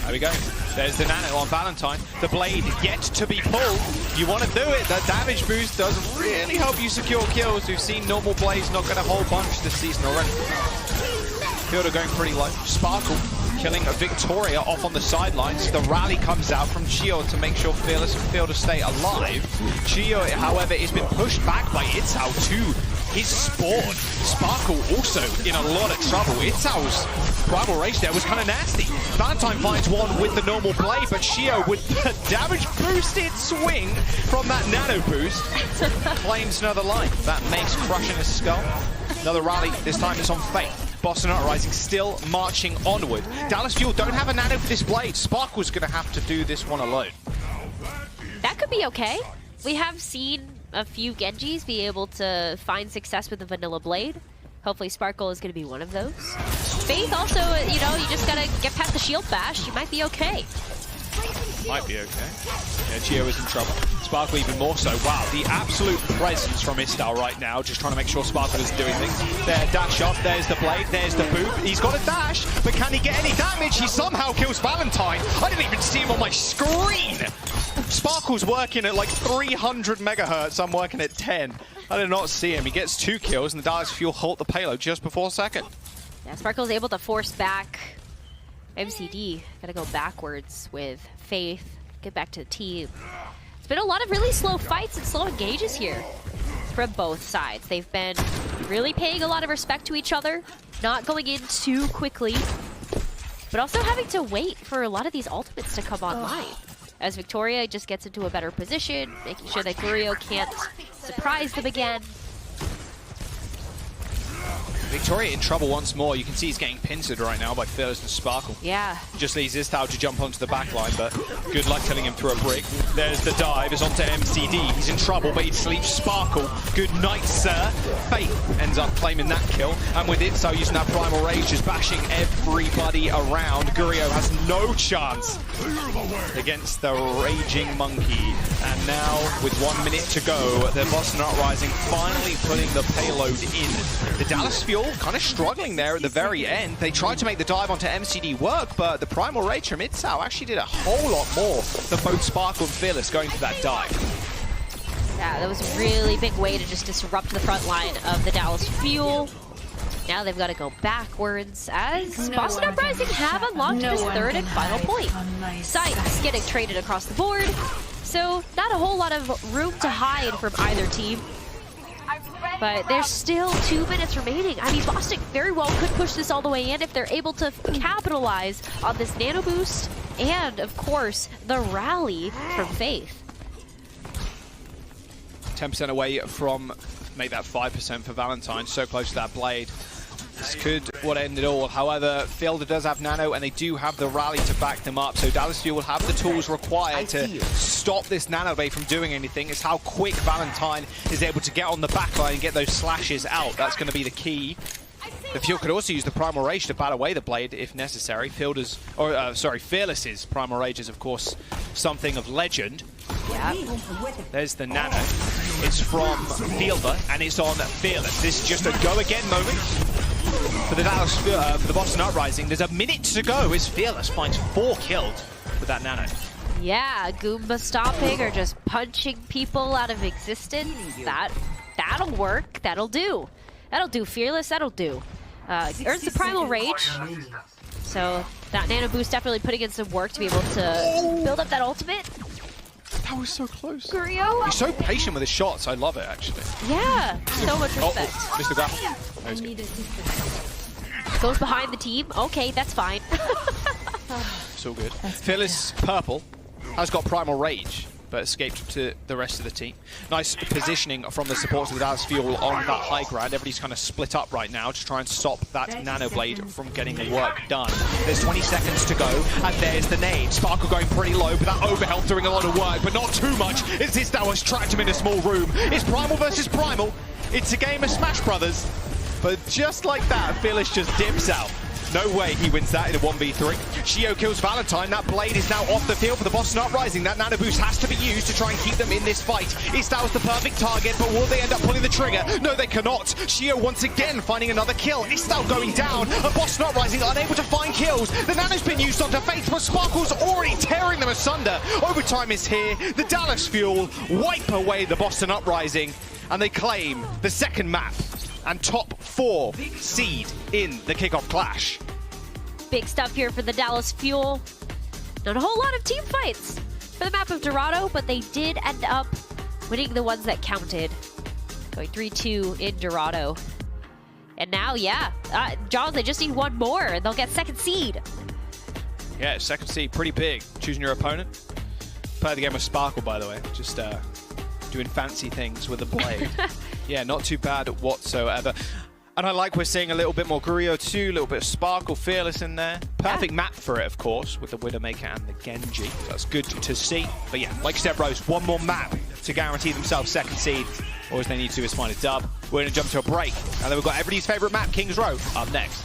[SPEAKER 1] There we go. There's the nano on Valentine. The blade yet to be pulled. You want to do it. That damage boost doesn't really help you secure kills. We've seen normal blades not get a whole bunch this season already. Fielder going pretty low. Sparkle killing a Victoria off on the sidelines. The rally comes out from Chio to make sure Fearless and Fielder stay alive. Chio, however, has been pushed back by Itzao to his spawn. Sparkle also in a lot of trouble. Itzao's Primal Rage there was kind of nasty. Valentine finds one with the normal blade, but Chio with the damage boosted swing from that nano boost claims another life. That makes crushing his skull. Another rally, this time it's on Faith. Boston Uprising still marching onward. Dallas Fuel don't have a nano for this blade. Sparkle's going to have to do this one alone.
[SPEAKER 2] That could be okay. We have seen a few Genjis be able to find success with the vanilla blade. Hopefully Sparkle is going to be one of those. Faith also, you know, you just got to get past the shield bash. You might be okay.
[SPEAKER 1] Might be okay. Yeah, Chio is in trouble. Sparkle even more so. Wow, the absolute presence from Istal right now, just trying to make sure Sparkle isn't doing things. There, dash off, there's the blade, there's the boop. He's got a dash, but can he get any damage? He somehow kills Valentine. I didn't even see him on my screen. Sparkle's working at like 300 megahertz. I'm working at 10. I did not see him. He gets 2 kills, and the Dallas Fuel halt the payload just before second.
[SPEAKER 2] Yeah, Sparkle's able to force back MCD. Gotta go backwards with Faith, get back to the team. It's been a lot of really slow fights and slow engages here from both sides. They've been really paying a lot of respect to each other, not going in too quickly, but also having to wait for a lot of these ultimates to come online. As Victoria just gets into a better position, making sure that Gurio can't surprise them again.
[SPEAKER 1] Victoria in trouble once more. You can see he's getting pincered right now by Fearless and Sparkle.
[SPEAKER 2] Yeah.
[SPEAKER 1] Just leaves Istao to jump onto the back line, but good luck killing him through a brick. There's the dive, is onto MCD. He's in trouble, but he sleeps Sparkle. Good night, sir. Faith ends up claiming that kill, and with Itzo using that Primal Rage, just bashing everybody around. Gurio has no chance against the Raging Monkey. And now, with 1 minute to go, the Boston Uprising finally putting the payload in. The Dallas Fuel kind of struggling there at the very end. They tried to make the dive onto MCD work, but the Primal Rage from Itzao actually did a whole lot more than both Sparkle and Fearless going for that dive.
[SPEAKER 2] Yeah, that was a really big way to just disrupt the front line of the Dallas Fuel. Now they've got to go backwards as Boston Uprising have unlocked this third and final point. Sights getting traded across the board, so not a whole lot of room to hide from either team. But there's still 2 minutes remaining. I mean, Boston very well could push this all the way in if they're able to capitalize on this nano boost and, of course, the rally from Faith.
[SPEAKER 1] 10% away from, make that 5% for Valentine. So close to that blade. This could what end it all. However, Fielder does have nano, and they do have the rally to back them up. So Dallas Fuel will have the tools required to stop this nano blade from doing anything. It's how quick Valentine is able to get on the back line and get those slashes out. That's going to be the key. The Fuel could also use the Primal Rage to bat away the blade if necessary. Fearless's Primal Rage is, of course, something of legend.
[SPEAKER 2] Yeah.
[SPEAKER 1] There's the nano. It's from Fielder, and it's on Fearless. This is just a go-again moment for the for the Boston Uprising. There's a minute to go as Fearless finds 4 kills with that nano.
[SPEAKER 2] Yeah, Goomba stomping or just punching people out of existence. That'll work. That'll do. That'll do, Fearless. That'll do. Earns the Primal Rage. So that nano boost definitely putting in some work to be able to build up that ultimate.
[SPEAKER 1] That was so close.
[SPEAKER 2] Gurio.
[SPEAKER 1] He's so patient with his shots. I love it, actually.
[SPEAKER 2] Yeah, so much respect.
[SPEAKER 1] Mr. Grapple.
[SPEAKER 2] Goes behind the team. Okay, that's fine.
[SPEAKER 1] It's all good. Fearless Purple has got Primal Rage, but escaped to the rest of the team. Nice positioning from the supports of the Dallas Fuel on that high ground. Everybody's kind of split up right now to try and stop that nano blade from getting the work done. There's 20 seconds to go, and there's the nade. Sparkle going pretty low, but that overhealth doing a lot of work, but not too much. It's Istao has trapped him in a small room. It's Primal versus Primal. It's a game of Smash Brothers. But just like that, Fearless just dips out. No way he wins that in a 1v3. Shio kills Valentine. That blade is now off the field for the Boston Uprising. That nano boost has to be used to try and keep them in this fight. Istao's the perfect target, but will they end up pulling the trigger? No, they cannot. Shio once again finding another kill. Istao going down. A Boston Uprising unable to find kills. The nano's been used onto Faith, but Sparkle's already tearing them asunder. Overtime is here. The Dallas Fuel wipe away the Boston Uprising, and they claim the second map and top 4 seed in the Kickoff Clash.
[SPEAKER 2] Big stuff here for the Dallas Fuel. Not a whole lot of team fights for the map of Dorado, but they did end up winning the ones that counted. Going 3-2 in Dorado. And now, yeah, John, they just need one more and they'll get second seed.
[SPEAKER 1] Yeah, second seed, pretty big. Choosing your opponent. Play the game with Sparkle, by the way. Just doing fancy things with the blade. Yeah, not too bad whatsoever. And I like we're seeing a little bit more Gurio too, a little bit of Sparkle, Fearless in there. Perfect map for it, of course, with the Widowmaker and the Genji. So that's good to see. But yeah, like you said, Rose, one more map to guarantee themselves second seed. All they need to do is find a dub. We're going to jump to a break. And then we've got everybody's favorite map, Kings Row, up next.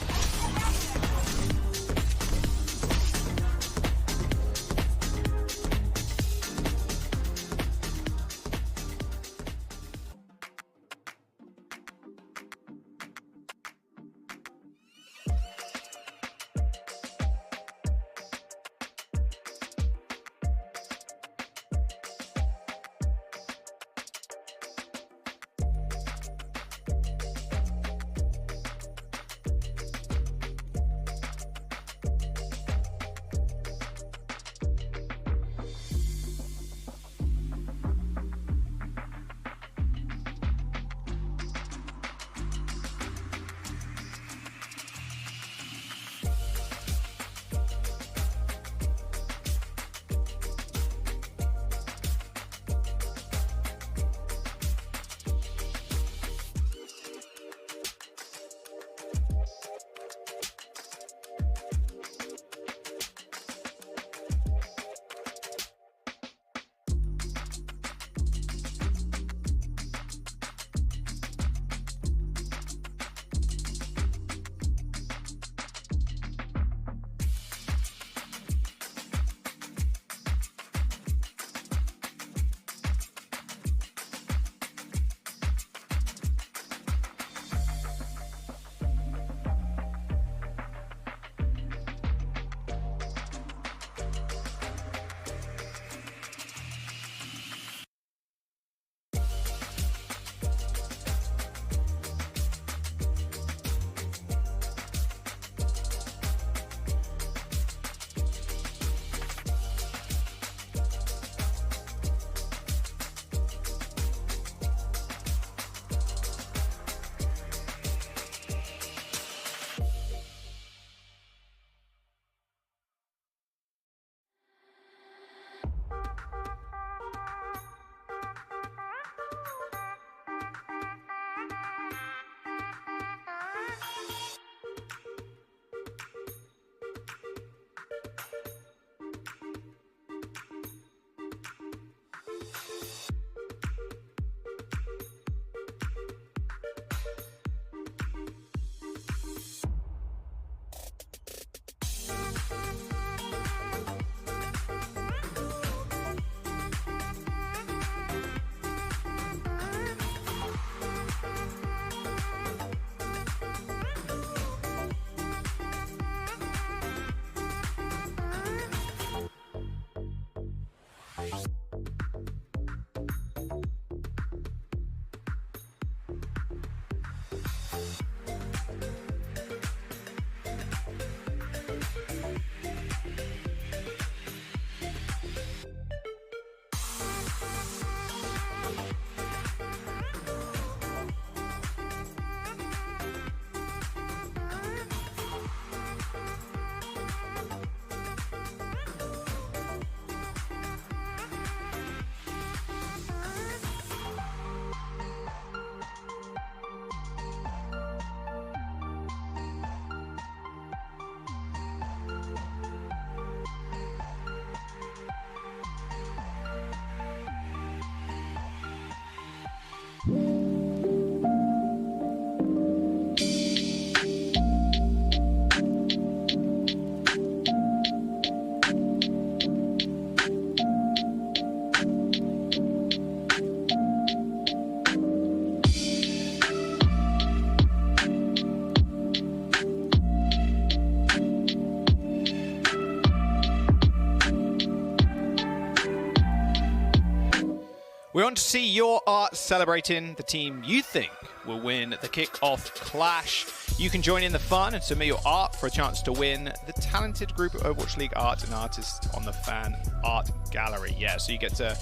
[SPEAKER 1] We want to see your art celebrating the team you think will win the Kickoff Clash. You can join in the fun and submit your art for a chance to win the talented group of Overwatch League art and artists on the fan art gallery. Yeah, so you get to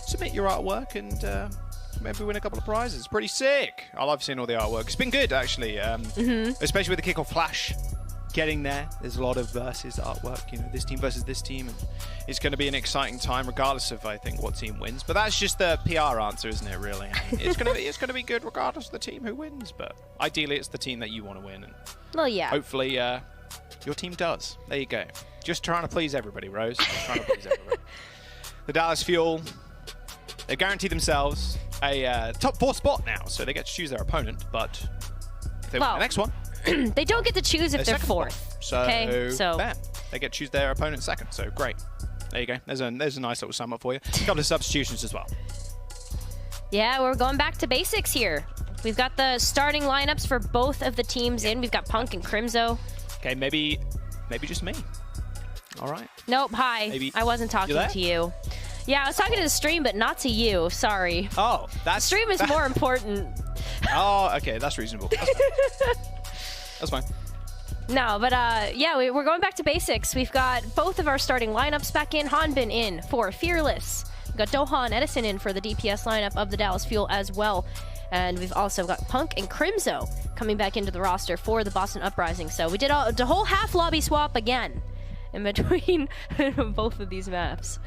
[SPEAKER 1] submit your artwork and maybe win a couple of prizes. It's pretty sick. I love seeing all the artwork. It's been good, actually, especially with the Kickoff Clash. Getting there, there's a lot of versus artwork, you know, this team versus this team, and it's going to be an exciting time regardless of, I think, what team wins. But that's just the PR answer, isn't it, really? I mean, it's going to be good regardless of the team who wins, but ideally it's the team that you want to win, and
[SPEAKER 2] well, yeah,
[SPEAKER 1] hopefully your team does. There you go. Just trying to please everybody, Rose. Just trying to please everybody. The Dallas Fuel, they guarantee themselves a top 4 spot now, so they get to choose their opponent, but if they win the next one,
[SPEAKER 2] they don't get to choose if they're 4th.
[SPEAKER 1] So,
[SPEAKER 2] okay, so
[SPEAKER 1] bam, they get to choose their opponent 2nd. So great. There you go. There's a nice little sum up for you. A couple of substitutions as well.
[SPEAKER 2] Yeah, we're going back to basics here. We've got the starting lineups for both of the teams in. We've got Punk and Crimzo.
[SPEAKER 1] Okay, maybe just me. All right.
[SPEAKER 2] Nope. Hi.
[SPEAKER 1] Maybe
[SPEAKER 2] I wasn't talking to you. Yeah, I was talking to the stream, but not to you. Sorry.
[SPEAKER 1] Oh, that's
[SPEAKER 2] stream is more important.
[SPEAKER 1] Oh, okay, that's reasonable. That's fine.
[SPEAKER 2] No, but yeah, we're going back to basics. We've got both of our starting lineups back in. Hanbin in for Fearless. We've got Dohan Edison in for the DPS lineup of the Dallas Fuel as well. And we've also got Punk and Crimzo coming back into the roster for the Boston Uprising. So we did the whole half lobby swap again in between both of these maps.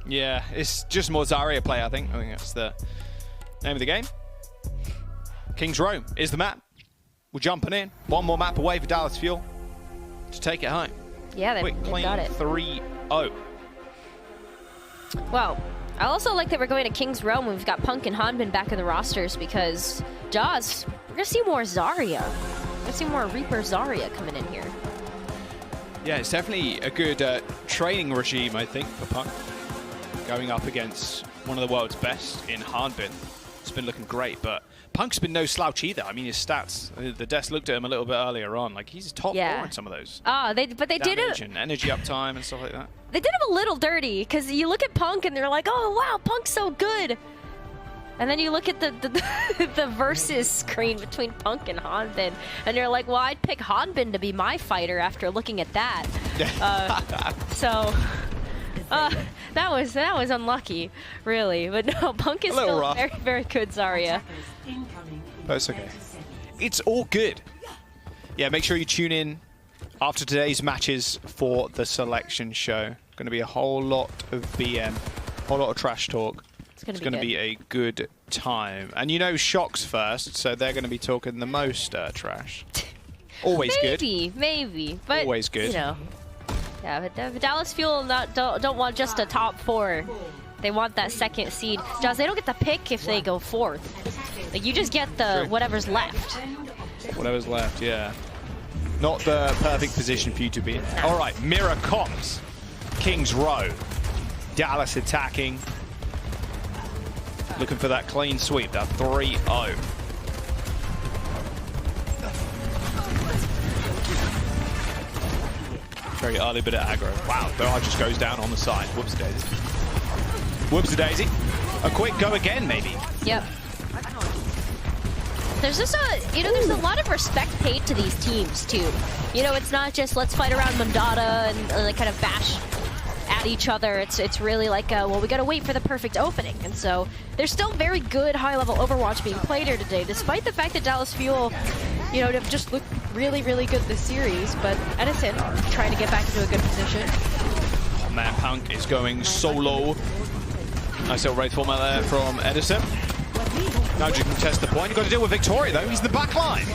[SPEAKER 1] Yeah, it's just more Zarya play, I think. I think that's the name of the game. King's Row is the map. We're jumping in. One more map away for Dallas Fuel to take it home.
[SPEAKER 2] Yeah, they got it.
[SPEAKER 1] 3-0.
[SPEAKER 2] Well, I also like that we're going to King's Row when we've got Punk and Hanbin back in the rosters because Jaws, we're going to see more Zarya. We're going to see more Reaper Zarya coming in here.
[SPEAKER 1] Yeah, it's definitely a good training regime, I think, for Punk. Going up against one of the world's best in Hanbin. It's been looking great, but Punk's been no slouch either. I mean, his stats, the desk looked at him a little bit earlier on. Like, he's top 4 in some of those.
[SPEAKER 2] Oh, but they did it.
[SPEAKER 1] And energy uptime and stuff like that.
[SPEAKER 2] They did him a little dirty, because you look at Punk and they're like, oh, wow, Punk's so good. And then you look at the versus screen between Punk and Hanbin, and you're like, well, I'd pick Hanbin to be my fighter after looking at that. That was unlucky, really. But no, Punk is still rough. Very, very good, Zarya.
[SPEAKER 1] That's okay. It's all good. Yeah, make sure you tune in after today's matches for the selection show. Going to be a whole lot of BM, a whole lot of trash talk. It's going to be a good time. And you know Shock's first, so they're going to be talking the most trash. Always good.
[SPEAKER 2] Maybe. But,
[SPEAKER 1] always good.
[SPEAKER 2] You know. Yeah, but Dallas Fuel don't want just a top 4. They want that 2nd seed. Jaws, they don't get the pick if they go 4th. Like, you just get the whatever's left.
[SPEAKER 1] Whatever's left, yeah. Not the perfect position for you to be in. All right, Mirror comms. King's Row. Dallas attacking. Looking for that clean sweep, that 3-0. Very early bit of aggro. Wow, Doha just goes down on the side. Whoops-a-daisy. Whoops-a-daisy. A quick go again, maybe.
[SPEAKER 2] Yep. There's just there's a lot of respect paid to these teams, too. You know, it's not just let's fight around Mundata and like kind of bash at each other. It's really like, well, we gotta wait for the perfect opening. And so there's still very good high-level Overwatch being played here today, despite the fact that Dallas Fuel, you know, have just looked really, really good this series. But Edison trying to get back into a good position.
[SPEAKER 1] Oh man, Punk is going solo. Nice little wraith format there from Edison. Now you can test the point. You've got to deal with Victoria though. He's the back line.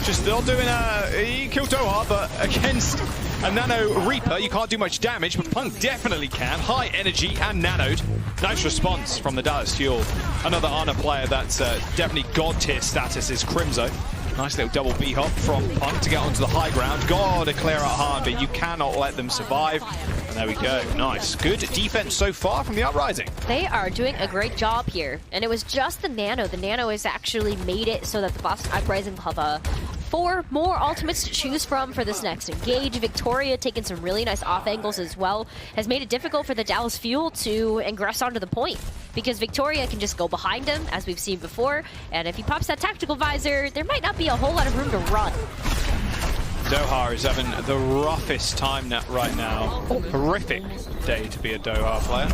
[SPEAKER 1] Just not doing he killed Doha, but against a Nano Reaper, you can't do much damage, but Punk definitely can. High energy and nanoed. Nice response from the Dallas Fuel. Another Ana player that's definitely god tier status is Crimzo. Nice little double B-hop from Punk to get onto the high ground. Gotta clear out hard, but you cannot let them survive. And there we go. Nice. Good defense so far from the Uprising.
[SPEAKER 2] They are doing a great job here. And it was just the Nano. The Nano has actually made it so that the Boston Uprising will have a 4 more ultimates to choose from for this next engage. Victoria taking some really nice off angles as well has made it difficult for the Dallas Fuel to ingress onto the point, because Victoria can just go behind him, as we've seen before, and if he pops that tactical visor, there might not be a whole lot of room to run.
[SPEAKER 1] Doha is having the roughest time right now. Horrific day to be a Doha player.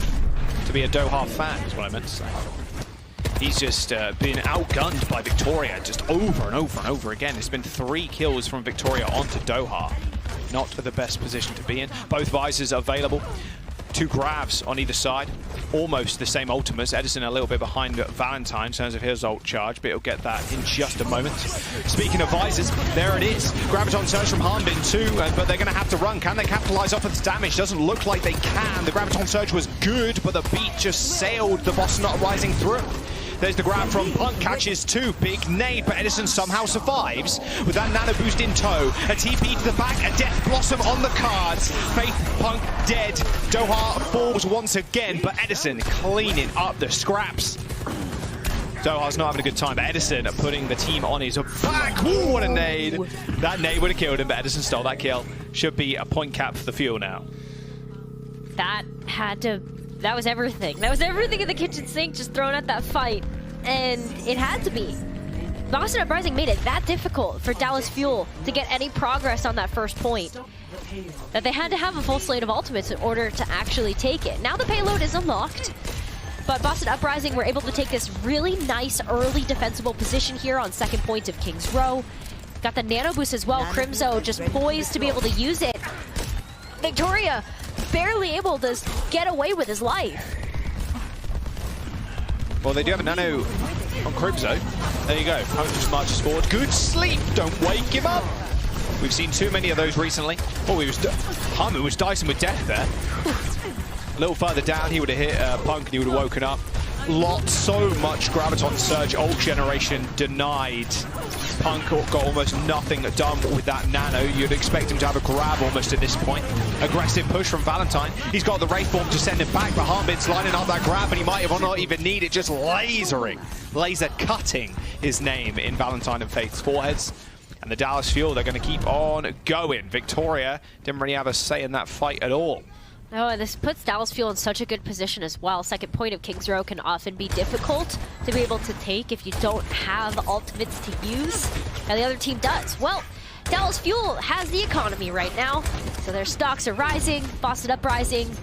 [SPEAKER 1] To be a Doha fan is what I meant to say. He's just been outgunned by Victoria just over and over and over again. It's been 3 kills from Victoria onto Doha. Not the best position to be in. Both visors available. 2 grabs on either side. Almost the same ultimates. Edison a little bit behind Valentine in terms of his ult charge, but he'll get that in just a moment. Speaking of visors, there it is. Graviton Surge from Harmbin too, but they're going to have to run. Can they capitalize off its damage? Doesn't look like they can. The Graviton Surge was good, but the beat just sailed the Boston Uprising through. There's the grab from Punk, catches 2, big nade, but Edison somehow survives with that nano boost in tow. A TP to the back, a Death Blossom on the cards. Faith, Punk dead. Doha falls once again, but Edison cleaning up the scraps. Doha's not having a good time, but Edison putting the team on his back. Ooh, what a nade. That nade would have killed him, but Edison stole that kill. Should be a point cap for the Fuel now.
[SPEAKER 2] That was everything. That was everything in the kitchen sink just thrown at that fight. And it had to be. Boston Uprising made it that difficult for Dallas Fuel to get any progress on that first point, that they had to have a full slate of ultimates in order to actually take it. Now the payload is unlocked, but Boston Uprising were able to take this really nice early defensible position here on second point of King's Row. Got the nano boost as well. Crimzo just poised to be able to use it. Victoria barely able to get away with his life.
[SPEAKER 1] Well, they do have a nano on Crimzo. There you go. Punk just marches forward. Good sleep. Don't wake him up. We've seen too many of those recently. Oh, Harmon was dicing with death there. A little further down, he would have hit Punk and he would have woken up. So much Graviton Surge ult generation denied. Punk got almost nothing done with that nano. You'd expect him to have a grab almost at this point. Aggressive push from Valentine. He's got the Wraith form to send him back, but Harmbin's lining up that grab, and he might have not even need it, just laser cutting his name in Valentine and Faith's foreheads. And the Dallas Fuel, they're going to keep on going. Victoria didn't really have a say in that fight at all.
[SPEAKER 2] Oh, and this puts Dallas Fuel in such a good position as well. Second point of King's Row can often be difficult to be able to take if you don't have ultimates to use, and the other team does. Well, Dallas Fuel has the economy right now, so their stocks are rising. Boston Uprising,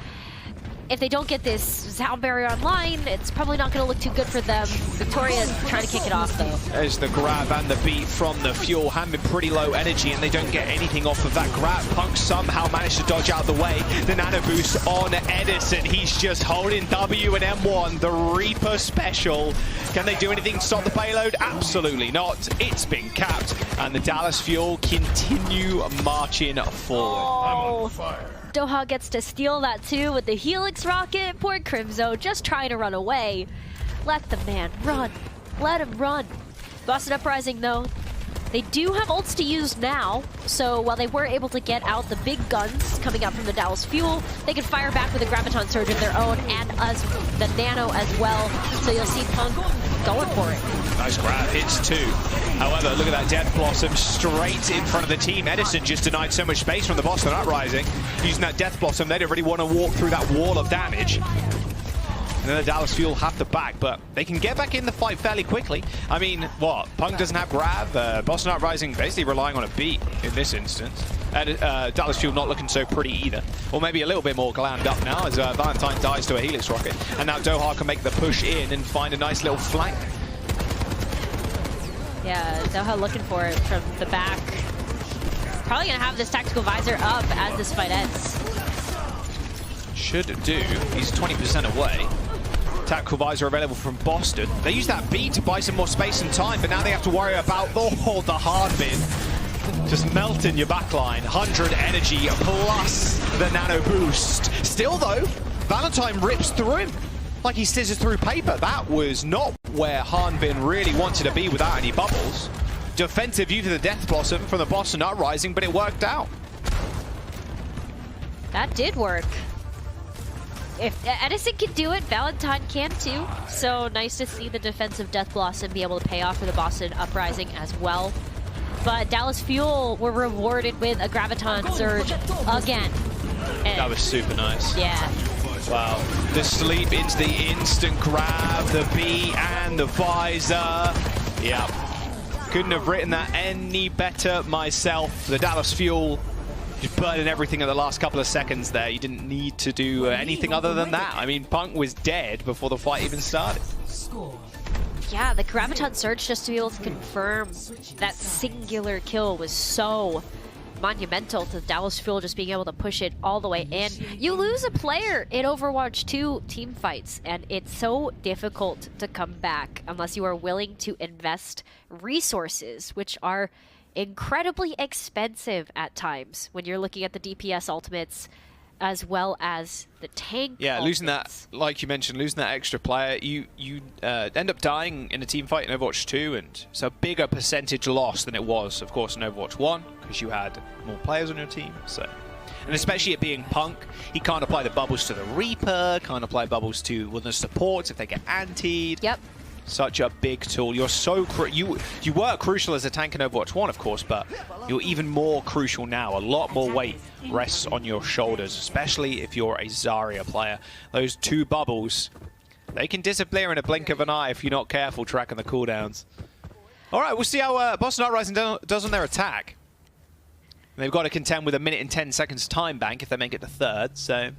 [SPEAKER 2] if they don't get this sound barrier online, it's probably not going to look too good for them. Victoria's trying to kick it off, though.
[SPEAKER 1] There's the grab and the beat from the Fuel. Having pretty low energy, and they don't get anything off of that grab. Punk somehow managed to dodge out of the way. The nano boost on Edison. He's just holding W and M1, the Reaper special. Can they do anything to stop the payload? Absolutely not. It's been capped, and the Dallas Fuel continue marching forward.
[SPEAKER 2] Oh.
[SPEAKER 3] I'm on fire.
[SPEAKER 2] Doha gets to steal that too with the Helix rocket. Poor Crimzo just trying to run away. Let the man run. Let him run. Boston Uprising though, they do have ults to use now, so while they were able to get out the big guns coming out from the Dallas Fuel, they can fire back with a Graviton Surge of their own and the Nano as well, so you'll see Punk going for it.
[SPEAKER 1] Nice grab, hits 2. However, look at that Death Blossom straight in front of the team. Edison just denied so much space from the Boston Uprising. Using that Death Blossom, they didn't really want to walk through that wall of damage. And then the Dallas Fuel have to back, but they can get back in the fight fairly quickly. I mean, what? Punk doesn't have grab. Boston Uprising basically relying on a beat in this instance. And Dallas Fuel not looking so pretty either. Or maybe a little bit more glammed up now as Valentine dies to a Helix rocket. And now Doha can make the push in and find a nice little flank.
[SPEAKER 2] Yeah, Doha looking for it from the back. Probably going to have this tactical visor up as this fight ends.
[SPEAKER 1] Should do. He's 20% away. Tactical visor available from Boston. They use that beat to buy some more space and time, but now they have to worry about the Harmbin. Just melting your backline. 100 energy plus the nano boost. Still though, Valentine rips through him like he scissors through paper. That was not where Harmbin really wanted to be without any bubbles. Defensive view to the Death Blossom from the Boston Uprising, but it worked out.
[SPEAKER 2] That did work. If Edison can do it, Valentine can too. So nice to see the defensive Death Blossom be able to pay off for the Boston Uprising as well. but Dallas Fuel were rewarded with a Graviton Surge again. And
[SPEAKER 1] That was super nice.
[SPEAKER 2] yeah.
[SPEAKER 1] Wow. The sleep into the instant grab, the B and the visor. Yeah. Couldn't have written that any better myself. The Dallas Fuel just burning everything in the last couple of seconds there. You didn't need to do anything other than that. I mean, Punk was dead before the fight even started.
[SPEAKER 2] Yeah, the Graviton Surge just to be able to confirm that singular kill was so monumental to Dallas Fuel just being able to push it all the way in. You lose a player in Overwatch 2 team fights, and it's so difficult to come back unless you are willing to invest resources, which are incredibly expensive at times when you're looking at the DPS ultimates as well as the tank
[SPEAKER 1] Yeah, losing that,
[SPEAKER 2] ultimates.
[SPEAKER 1] like you mentioned, losing that extra player, you end up dying in a team fight in Overwatch 2, and it's a bigger percentage loss than it was, of course, in Overwatch 1, because you had more players on your team. So, and especially it being Punk, he can't apply the bubbles to the Reaper, can't apply bubbles to the supports if they get antied.
[SPEAKER 2] Yep.
[SPEAKER 1] Such a big tool. You're so you were crucial as a tank in Overwatch 1, of course, but you're even more crucial now. A lot more weight rests on your shoulders, especially if you're a Zarya player. Those two bubbles, they can disappear in a blink of an eye if you're not careful tracking the cooldowns. All right, we'll see how Boston Uprising does on their attack. And they've got to contend with a minute and 10 seconds time bank if they make it to third, so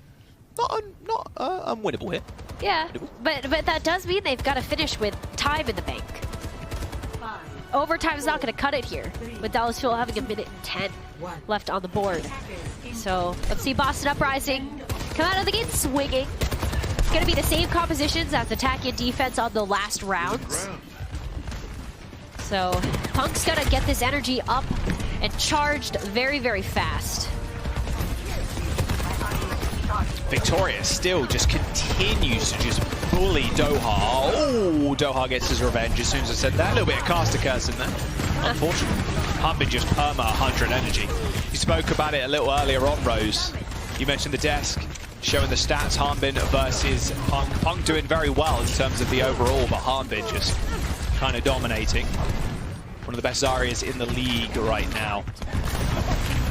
[SPEAKER 1] not unwinnable here.
[SPEAKER 2] Yeah, but that does mean they've got to finish with time in the bank. Overtime's not going to cut it here, with Dallas Fuel having a minute and 10 left on the board. So let's see Boston Uprising come out of the gate swinging. It's going to be the same compositions as attack and defense on the last rounds. So Punk's got to get this energy up and charged very, very fast.
[SPEAKER 1] Victoria still just continues to just bully Doha. Oh, Doha gets his revenge as soon as I said that. A little bit of caster curse in there, unfortunately. Humbin just perma 100 energy. You spoke about it a little earlier on, Rose. You mentioned the desk, showing the stats, Humbin versus Punk. Punk doing very well in terms of the overall, but Humbin just kind of dominating. One of the best Zaryas in the league right now.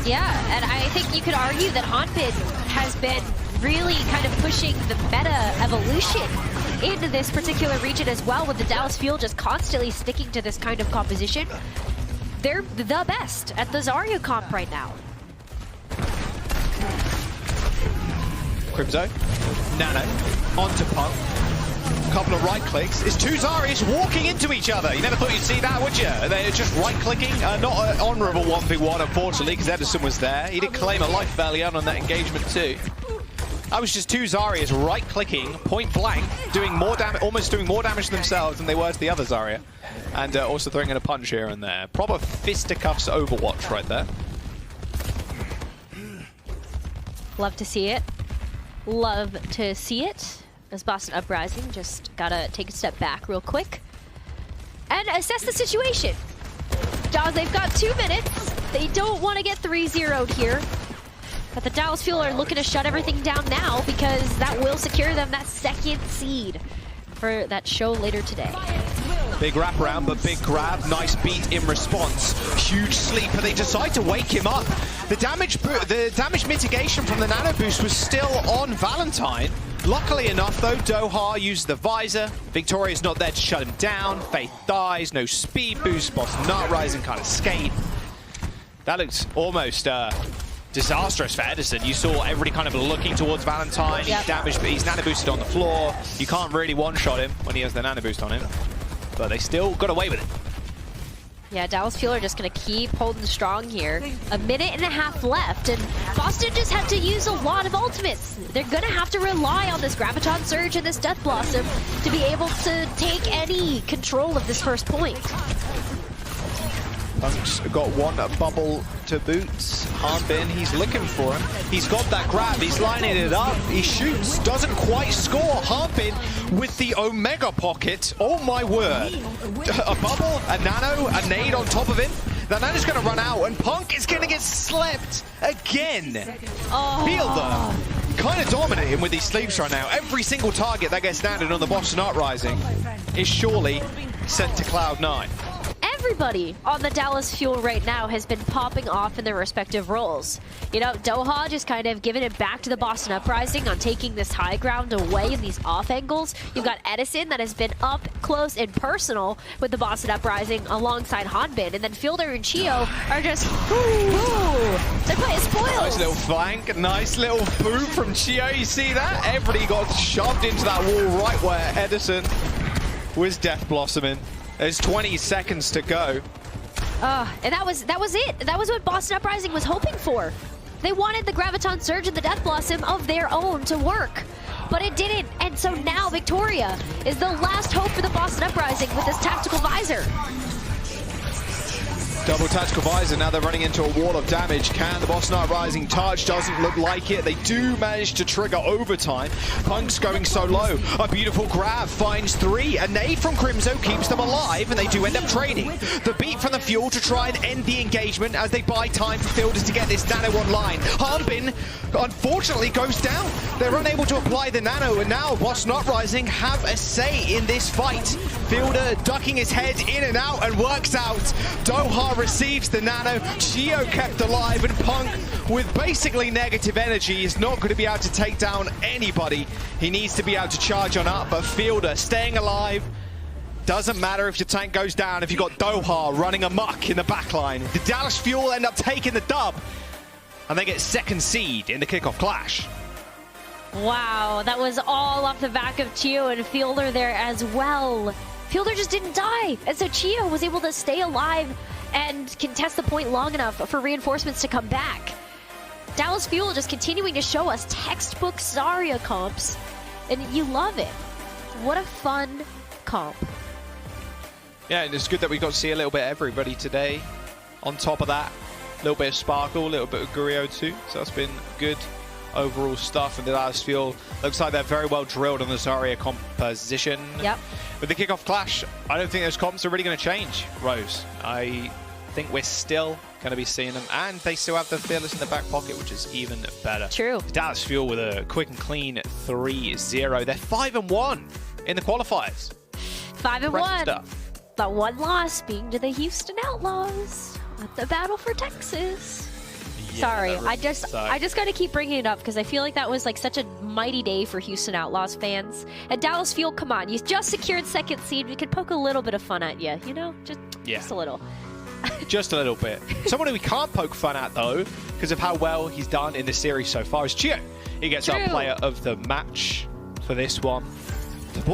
[SPEAKER 2] Yeah, and I think you could argue that Hanbin has been really kind of pushing the meta evolution into this particular region as well, with the Dallas Fuel just constantly sticking to this kind of composition. They're the best at the Zarya comp right now.
[SPEAKER 1] Crimzo, Nano, onto Punk. Couple of right clicks. It's two Zaryas walking into each other. You never thought you'd see that, would you? They're just right clicking. Not an honourable 1v1, unfortunately, because Edison was there. He did claim a life early on that engagement too. That was just two Zaryas right clicking, point blank, doing more damage, almost doing more damage to themselves than they were to the other Zarya, and also throwing in a punch here and there. Proper fisticuffs Overwatch right there.
[SPEAKER 2] Love to see it. Love to see it. As Boston Uprising just gotta take a step back real quick and assess the situation. They've got 2 minutes. They don't want to get 3-0'd here. But the Dallas Fuel are looking to shut everything down now because that will secure them that second seed for that show later today.
[SPEAKER 1] Big wraparound, but big grab. Nice beat in response. Huge sleep, but they decide to wake him up. The damage mitigation from the nano boost was still on Valentine. Luckily enough, though, Doha used the visor. Victoria's not there to shut him down. Faith dies. No speed boost. Boston Uprising can't escape. That looks almost disastrous for Edison. You saw everybody kind of looking towards Valentine.
[SPEAKER 2] Yep.
[SPEAKER 1] He's damaged, but he's nano boosted on the floor. You can't really one-shot him when he has the nano boost on him. But they still got away with it.
[SPEAKER 2] Yeah, Dallas Fuel are just going to keep holding strong here. A minute and a half left, and Boston just had to use a lot of ultimates. They're going to have to rely on this Graviton Surge and this Death Blossom to be able to take any control of this first point.
[SPEAKER 1] Punk's got one bubble to boots. Hanbin, he's looking for him. He's got that grab, he's lining it up, he shoots, doesn't quite score. Hanbin with the Omega pocket, oh my word. A bubble, a nano, a nade on top of him. The nano's gonna run out and Punk is gonna get slept again.
[SPEAKER 2] Oh.
[SPEAKER 1] Fielder, kind of dominating with these sleeps right now. Every single target that gets landed on the Boston Uprising is surely sent to Cloud9.
[SPEAKER 2] everybody on the Dallas Fuel right now has been popping off in their respective roles. You know, Doha just kind of giving it back to the Boston Uprising on taking this high ground away in these off angles. You've got Edison that has been up close and personal with the Boston Uprising alongside Hanbin, and then Fielder and Chio are just, they're playing spoils.
[SPEAKER 1] Nice little flank, nice little boom from Chio. You see that? Everybody got shoved into that wall right where Edison was death blossoming. There's 20 seconds to go.
[SPEAKER 2] And that was it. That was what Boston Uprising was hoping for. They wanted the Graviton Surge and the Death Blossom of their own to work, but it didn't. And so now Victoria is the last hope for the Boston Uprising with this Tactical Visor.
[SPEAKER 1] Double Tactical Visor, now they're running into a wall of damage. Can the Boston Uprising touch? Doesn't look like it. They do manage to trigger overtime. Punk's going so low. A beautiful grab finds 3. A nade from Crimzo keeps them alive, and they do end up trading. The beat from the Fuel to try and end the engagement as they buy time for Fielders to get this Nano online. Hanbin, unfortunately, goes down. They're unable to apply the Nano, and now Boston Uprising have a say in this fight. Fielder ducking his head in and out and works out. Doha receives the Nano. Chio kept alive, and Punk, with basically negative energy, is not going to be able to take down anybody. He needs to be able to charge on up, but Fielder staying alive. Doesn't matter if your tank goes down, if you've got Doha running amok in the backline. The Dallas Fuel end up taking the dub, and they get second seed in the kickoff clash.
[SPEAKER 2] Wow, that was all off the back of Chio and Fielder there as well. Fielder just didn't die, and so Chio was able to stay alive and contest the point long enough for reinforcements to come back. Dallas Fuel just continuing to show us textbook Zarya comps, and you love it. What a fun comp.
[SPEAKER 1] Yeah, and it's good that we got to see a little bit of everybody today. On top of that, a little bit of Sparkle, a little bit of Gurio too, so that's been good overall stuff. And the Dallas Fuel looks like they're very well drilled on the Zarya composition.
[SPEAKER 2] Yep.
[SPEAKER 1] With the kickoff clash, I don't think those comps are really going to change, Rose. I think we're still going to be seeing them, and they still have the Fearless in the back pocket, which is even better.
[SPEAKER 2] True.
[SPEAKER 1] Dallas Fuel with a quick and clean 3-0. They're 5-1 in the qualifiers.
[SPEAKER 2] 5-1.
[SPEAKER 1] Stuff.
[SPEAKER 2] But one loss being to the Houston Outlaws at the Battle for Texas.
[SPEAKER 1] Yeah,
[SPEAKER 2] Sorry, I just got to keep bringing it up because I feel like that was like such a mighty day for Houston Outlaws fans. And Dallas Fuel, come on, you just secured second seed. We could poke a little bit of fun at you, you know, just a little.
[SPEAKER 1] Just a little bit. Someone we can't poke fun at though, because of how well he's done in this series so far, is Chio. He gets our player of the match for this one.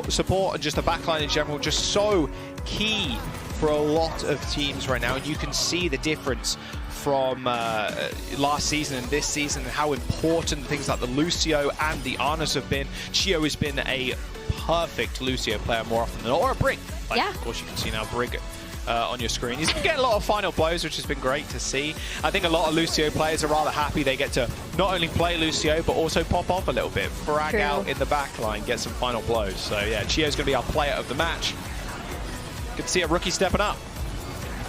[SPEAKER 1] Support and just the backline in general, just so key for a lot of teams right now. And you can see the difference from last season and this season, and how important things like the Lucio and the Arnas have been. Chio has been a perfect Lucio player more often than not, or a Brig. Like,
[SPEAKER 2] yeah.
[SPEAKER 1] Of course, you can see now Brig on your screen. He's been getting a lot of final blows, which has been great to see. I think a lot of Lucio players are rather happy they get to not only play Lucio, but also pop off a little bit, frag out in the back line, get some final blows. So yeah, Chio's going to be our player of the match. Good to see a rookie stepping up.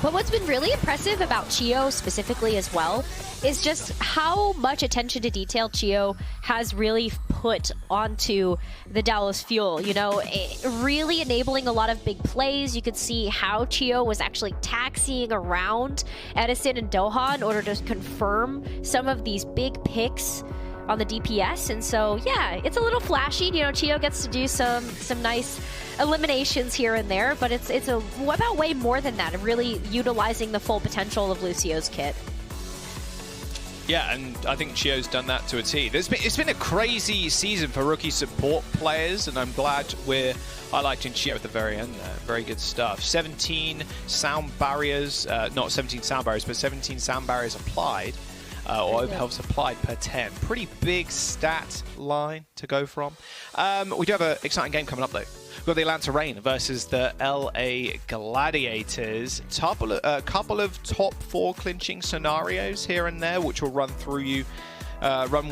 [SPEAKER 2] But what's been really impressive about Chio specifically as well is just how much attention to detail Chio has really put onto the Dallas Fuel. You know, really enabling a lot of big plays. You could see how Chio was actually taxiing around Edison and Doha in order to confirm some of these big picks on the DPS. And so, yeah, it's a little flashy. You know, Chio gets to do some nice eliminations here and there, but it's about way more than that, and really utilizing the full potential of Lucio's kit.
[SPEAKER 1] Yeah, and I think Chio's done that to a T. It's been a crazy season for rookie support players, and I'm glad we're highlighting Chio at the very end there. Very good stuff. 17 sound barriers, not 17 sound barriers, but 17 sound barriers applied, or overhealths applied per 10. Pretty big stat line to go from. We do have an exciting game coming up though. We've got the Atlanta Reign versus the LA Gladiators. A couple of top 4 clinching scenarios here and there, which will run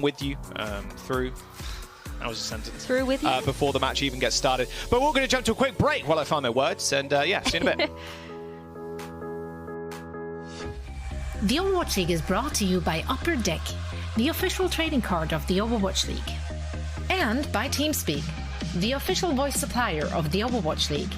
[SPEAKER 1] with you through. That was a sentence.
[SPEAKER 2] Through with you?
[SPEAKER 1] Before the match even gets started. But we're going to jump to a quick break while I find my words, and yeah, see you in a bit.
[SPEAKER 3] The Overwatch League is brought to you by Upper Deck, the official trading card of the Overwatch League. And by TeamSpeak, the official voice supplier of the Overwatch League.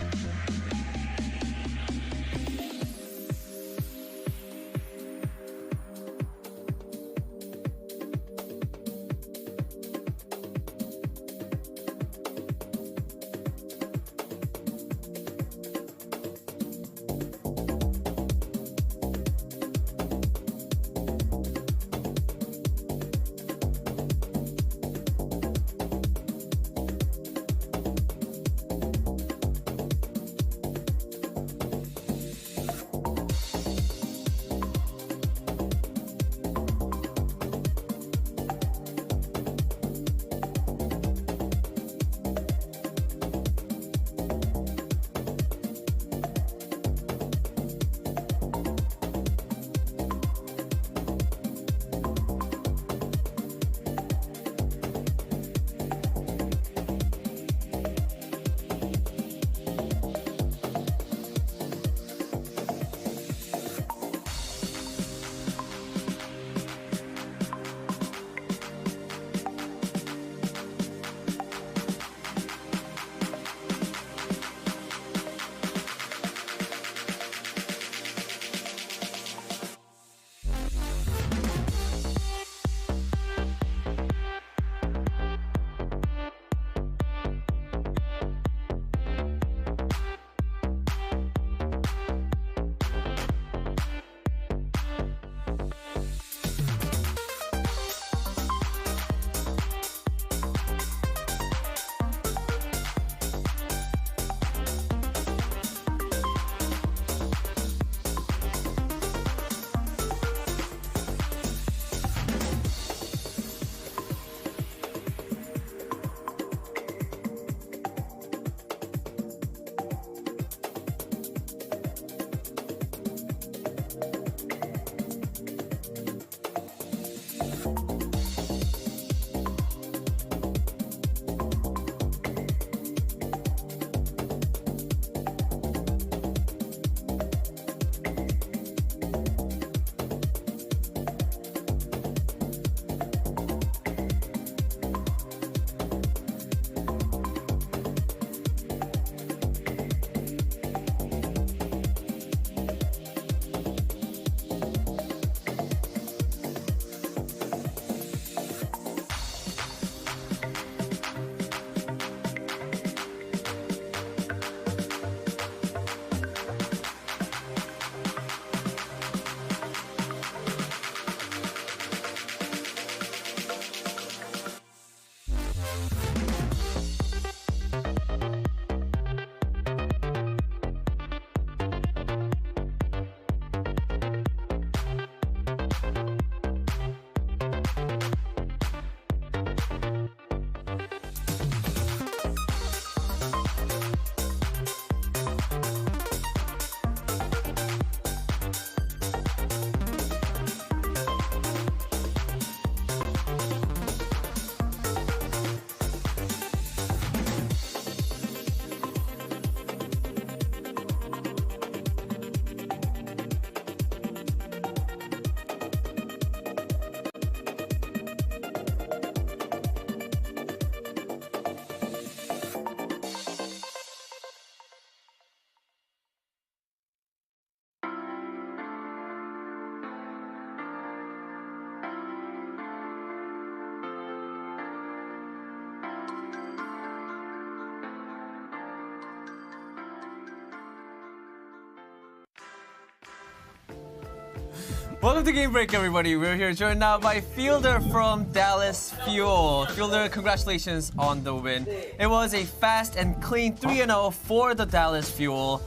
[SPEAKER 4] Welcome to Game Break, everybody. We're here joined now by Fielder from Dallas Fuel. Fielder, congratulations on the win. It was a fast and clean 3-0 for the Dallas Fuel.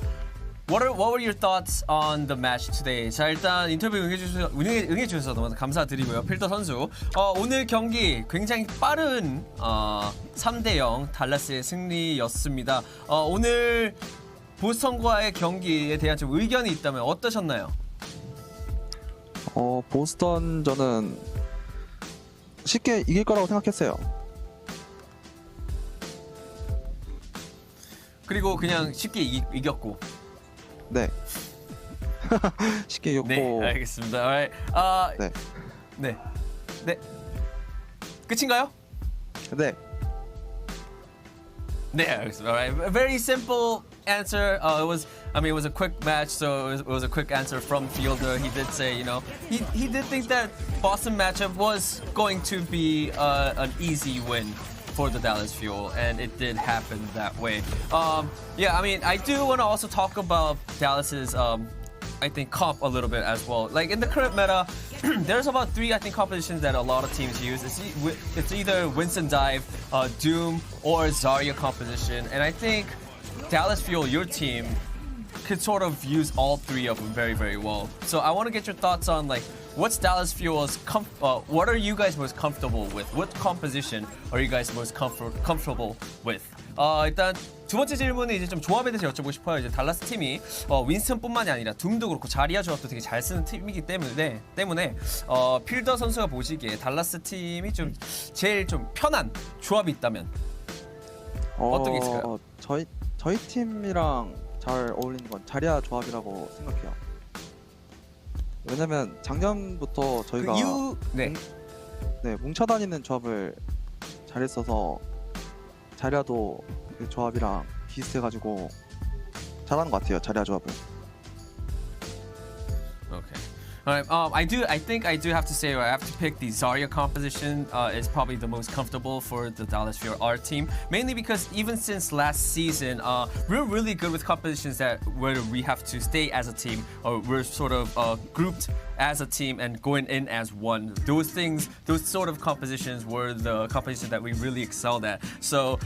[SPEAKER 4] What were your thoughts on the match today? 자, 일단 인터뷰 응해주셔서 너무 감사드리고요. 필더 선수. 오늘 경기 굉장히 빠른 3대0 달라스의 승리였습니다. 오늘 보스턴과의 경기에 대한 좀 의견이 있다면 어떠셨나요?
[SPEAKER 5] 보스턴 저는 쉽게 이길 거라고 생각했어요.
[SPEAKER 4] 그리고 그냥 쉽게 이겼고.
[SPEAKER 5] 네. 쉽게 이겼고.
[SPEAKER 4] 네, 알겠습니다. Alright. 네. 끝인가요?
[SPEAKER 5] 네.
[SPEAKER 4] 네, 알겠습니다. Alright. A very simple answer. It was a quick match, so it was a quick answer from Fielder. He did say, he did think that Boston matchup was going to be an easy win for the Dallas Fuel, and it did happen that way. I do want to also talk about Dallas's, comp a little bit as well. Like in the current meta, there's about 3, compositions that a lot of teams use. It's either Winston Dive, Doom, or Zarya composition, and I think Dallas Fuel, your team, could sort of use all 3 of them very, very well. So I want to get your thoughts on what's Dallas Fuel's what are you guys most comfortable with? What composition are you guys most comfortable with? 일단 두 번째 질문은 이제 좀 조합에 대해서 여쭤보고 싶어요. 이제 달라스 팀이 윈스턴뿐만이 아니라 둠도 그렇고 자리아 조합도 되게 잘 쓰는 팀이기 때문에 필더 선수가 보시기에 달라스 팀이 좀 제일 좀 편한 조합이 있다면 어떤 게 있을까요?
[SPEAKER 5] 저희 팀이랑 잘 어울리는 건 자리아 조합이라고 생각해요. 왜냐면 작년부터 저희가 뭉쳐다니는 조합을 잘했어서 자리아도 그 조합이랑 비슷해가지고 잘하는 것 같아요. 자리아 조합을.
[SPEAKER 4] Okay. I think I do have to say, I have to pick the Zarya composition is probably the most comfortable for the Dallas Fuel, our team. Mainly because even since last season, we're really good with compositions where we have to stay as a team, or we're sort of grouped as a team and going in as one. Those sort of compositions were the compositions that we really excelled at. So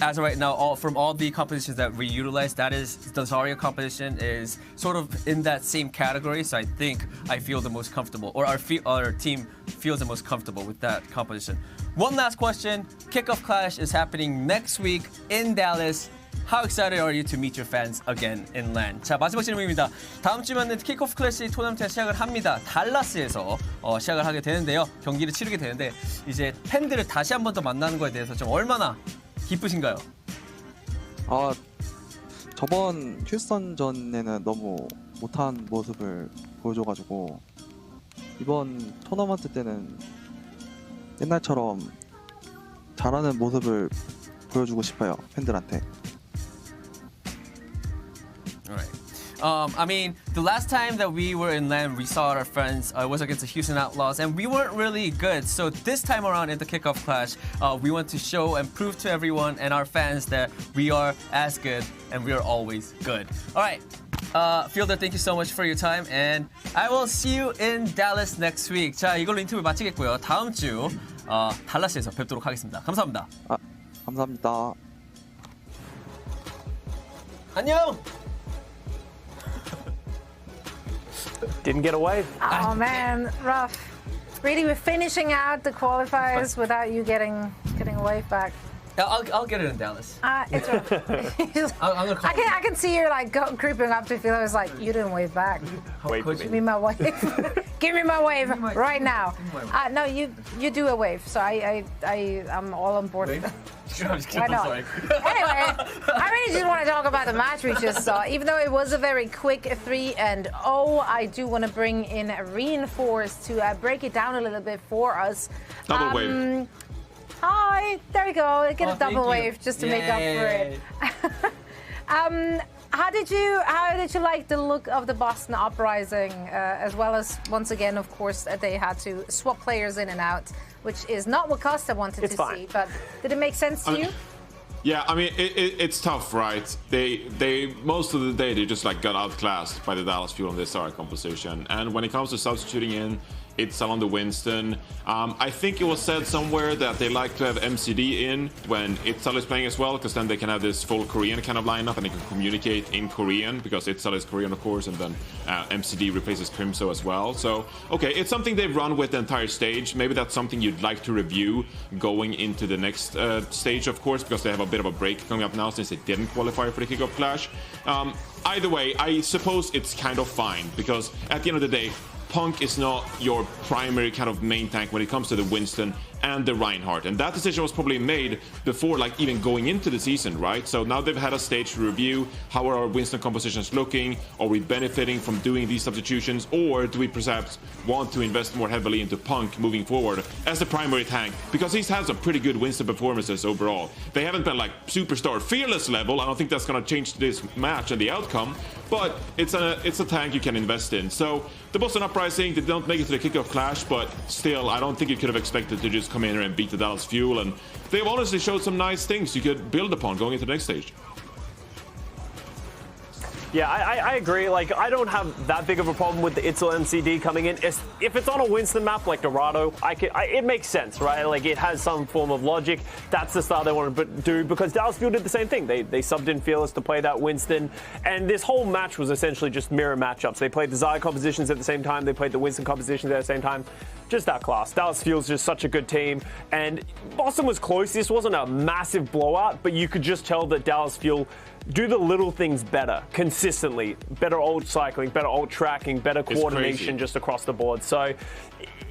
[SPEAKER 4] as of right now, from all the compositions that we utilize, that is the Zarya composition is sort of in that same category. So I feel the most comfortable, or our team feels the most comfortable with that composition. One last question: Kickoff Clash is happening next week in Dallas. How excited are you to meet your fans again in LAN? 자, 마지막 질문입니다. 다음 주면은 킥오프 클래시 토너먼트가 시작을 합니다. 달라스에서 시작을 하게 되는데요. 경기를 치르게 되는데 이제 팬들을 다시 한 번 더 만나는 거에 대해서 좀 얼마나 기쁘신가요?
[SPEAKER 5] 저번 휴스턴전에는 너무 못한 모습을 보여줘가지고 이번 토너먼트 때는 옛날처럼 잘하는 모습을 보여주고 싶어요, 팬들한테.
[SPEAKER 4] Alright. The last time that we were in LAN, we saw our friends was against the Houston Outlaws, and we weren't really good. So this time around in the Kickoff Clash, we want to show and prove to everyone and our fans that we are as good, and we are always good. Alright, Fielder, thank you so much for your time, and I will see you in Dallas next week. 자, 이걸로 인터뷰 마치겠고요. 다음 주 달라스에서 뵙도록 하겠습니다. 감사합니다.
[SPEAKER 5] 감사합니다.
[SPEAKER 4] 안녕!
[SPEAKER 6] Didn't get away.
[SPEAKER 7] Oh man, rough. Really, we're finishing out the qualifiers without you getting a wave back.
[SPEAKER 4] I'll get it in Dallas.
[SPEAKER 7] It's rough.
[SPEAKER 4] I'm gonna call
[SPEAKER 7] I can see you creeping up to feel. I was like, you didn't wave back.
[SPEAKER 6] Wait for
[SPEAKER 7] Give
[SPEAKER 6] me.
[SPEAKER 7] me my wave. Give me my wave right now. No, you do a wave. So I'm all on board.
[SPEAKER 4] Wave? Sure, I'm just kidding.
[SPEAKER 7] Why not?
[SPEAKER 4] Sorry.
[SPEAKER 7] Anyway, I really just want to talk about the match we just saw. Even though it was a very quick 3-0, I do want to bring in Reinforce to break it down a little bit for us.
[SPEAKER 8] Double wave.
[SPEAKER 7] Hi, there we go. Get a double
[SPEAKER 4] thank
[SPEAKER 7] wave
[SPEAKER 4] you.
[SPEAKER 7] just to make up for it. How did you like the look of the Boston Uprising, as well as once again, of course, they had to swap players in and out, which is not what Costa wanted to see. But did it make sense to you?
[SPEAKER 8] Yeah, I mean, it's tough, right? They most of the day, they just like got outclassed by the Dallas Fuel on this SR composition. And when it comes to substituting in, it's on the Winston. I think it was said somewhere that they like to have MCD in when Itzal is playing as well, because then they can have this full Korean kind of lineup and they can communicate in Korean, because Itzal is Korean, of course, and then MCD replaces Crimso as well. So, okay, it's something they've run with the entire stage. Maybe that's something you'd like to review going into the next stage, of course, because they have a bit of a break coming up now since they didn't qualify for the Kickoff Clash. Either way, I suppose it's kind of fine, because at the end of the day, Punk is not your primary kind of main tank when it comes to the Winston and the Reinhardt. And that decision was probably made before, like, even going into the season, right? So now they've had a stage to review. How are our Winston compositions looking? Are we benefiting from doing these substitutions? Or do we perhaps want to invest more heavily into Punk moving forward as the primary tank? Because he's had some pretty good Winston performances overall. They haven't been like superstar fearless level. I don't think that's going to change this match and the outcome. But it's a tank you can invest in. So the Boston Uprising, they don't make it to the Kickoff Clash, but still, I don't think you could have expected to just come in here and beat the Dallas Fuel. And they've honestly showed some nice things you could build upon going into the next stage.
[SPEAKER 6] Yeah, I agree. Like, I don't have that big of a problem with the Itzel MCD coming in. If it's on a Winston map like Dorado, it makes sense, right? Like, it has some form of logic. That's the style they want to do, because Dallas Fuel did the same thing. They subbed in Fearless to play that Winston, and this whole match was essentially just mirror matchups. They played the Xayah compositions at the same time. They played the Winston compositions at the same time. Just that class. Dallas Fuel's just such a good team, and Boston was close. This wasn't a massive blowout, but you could just tell that Dallas Fuel do the little things better, consistently. Better ult cycling, better ult tracking, better coordination just across the board. So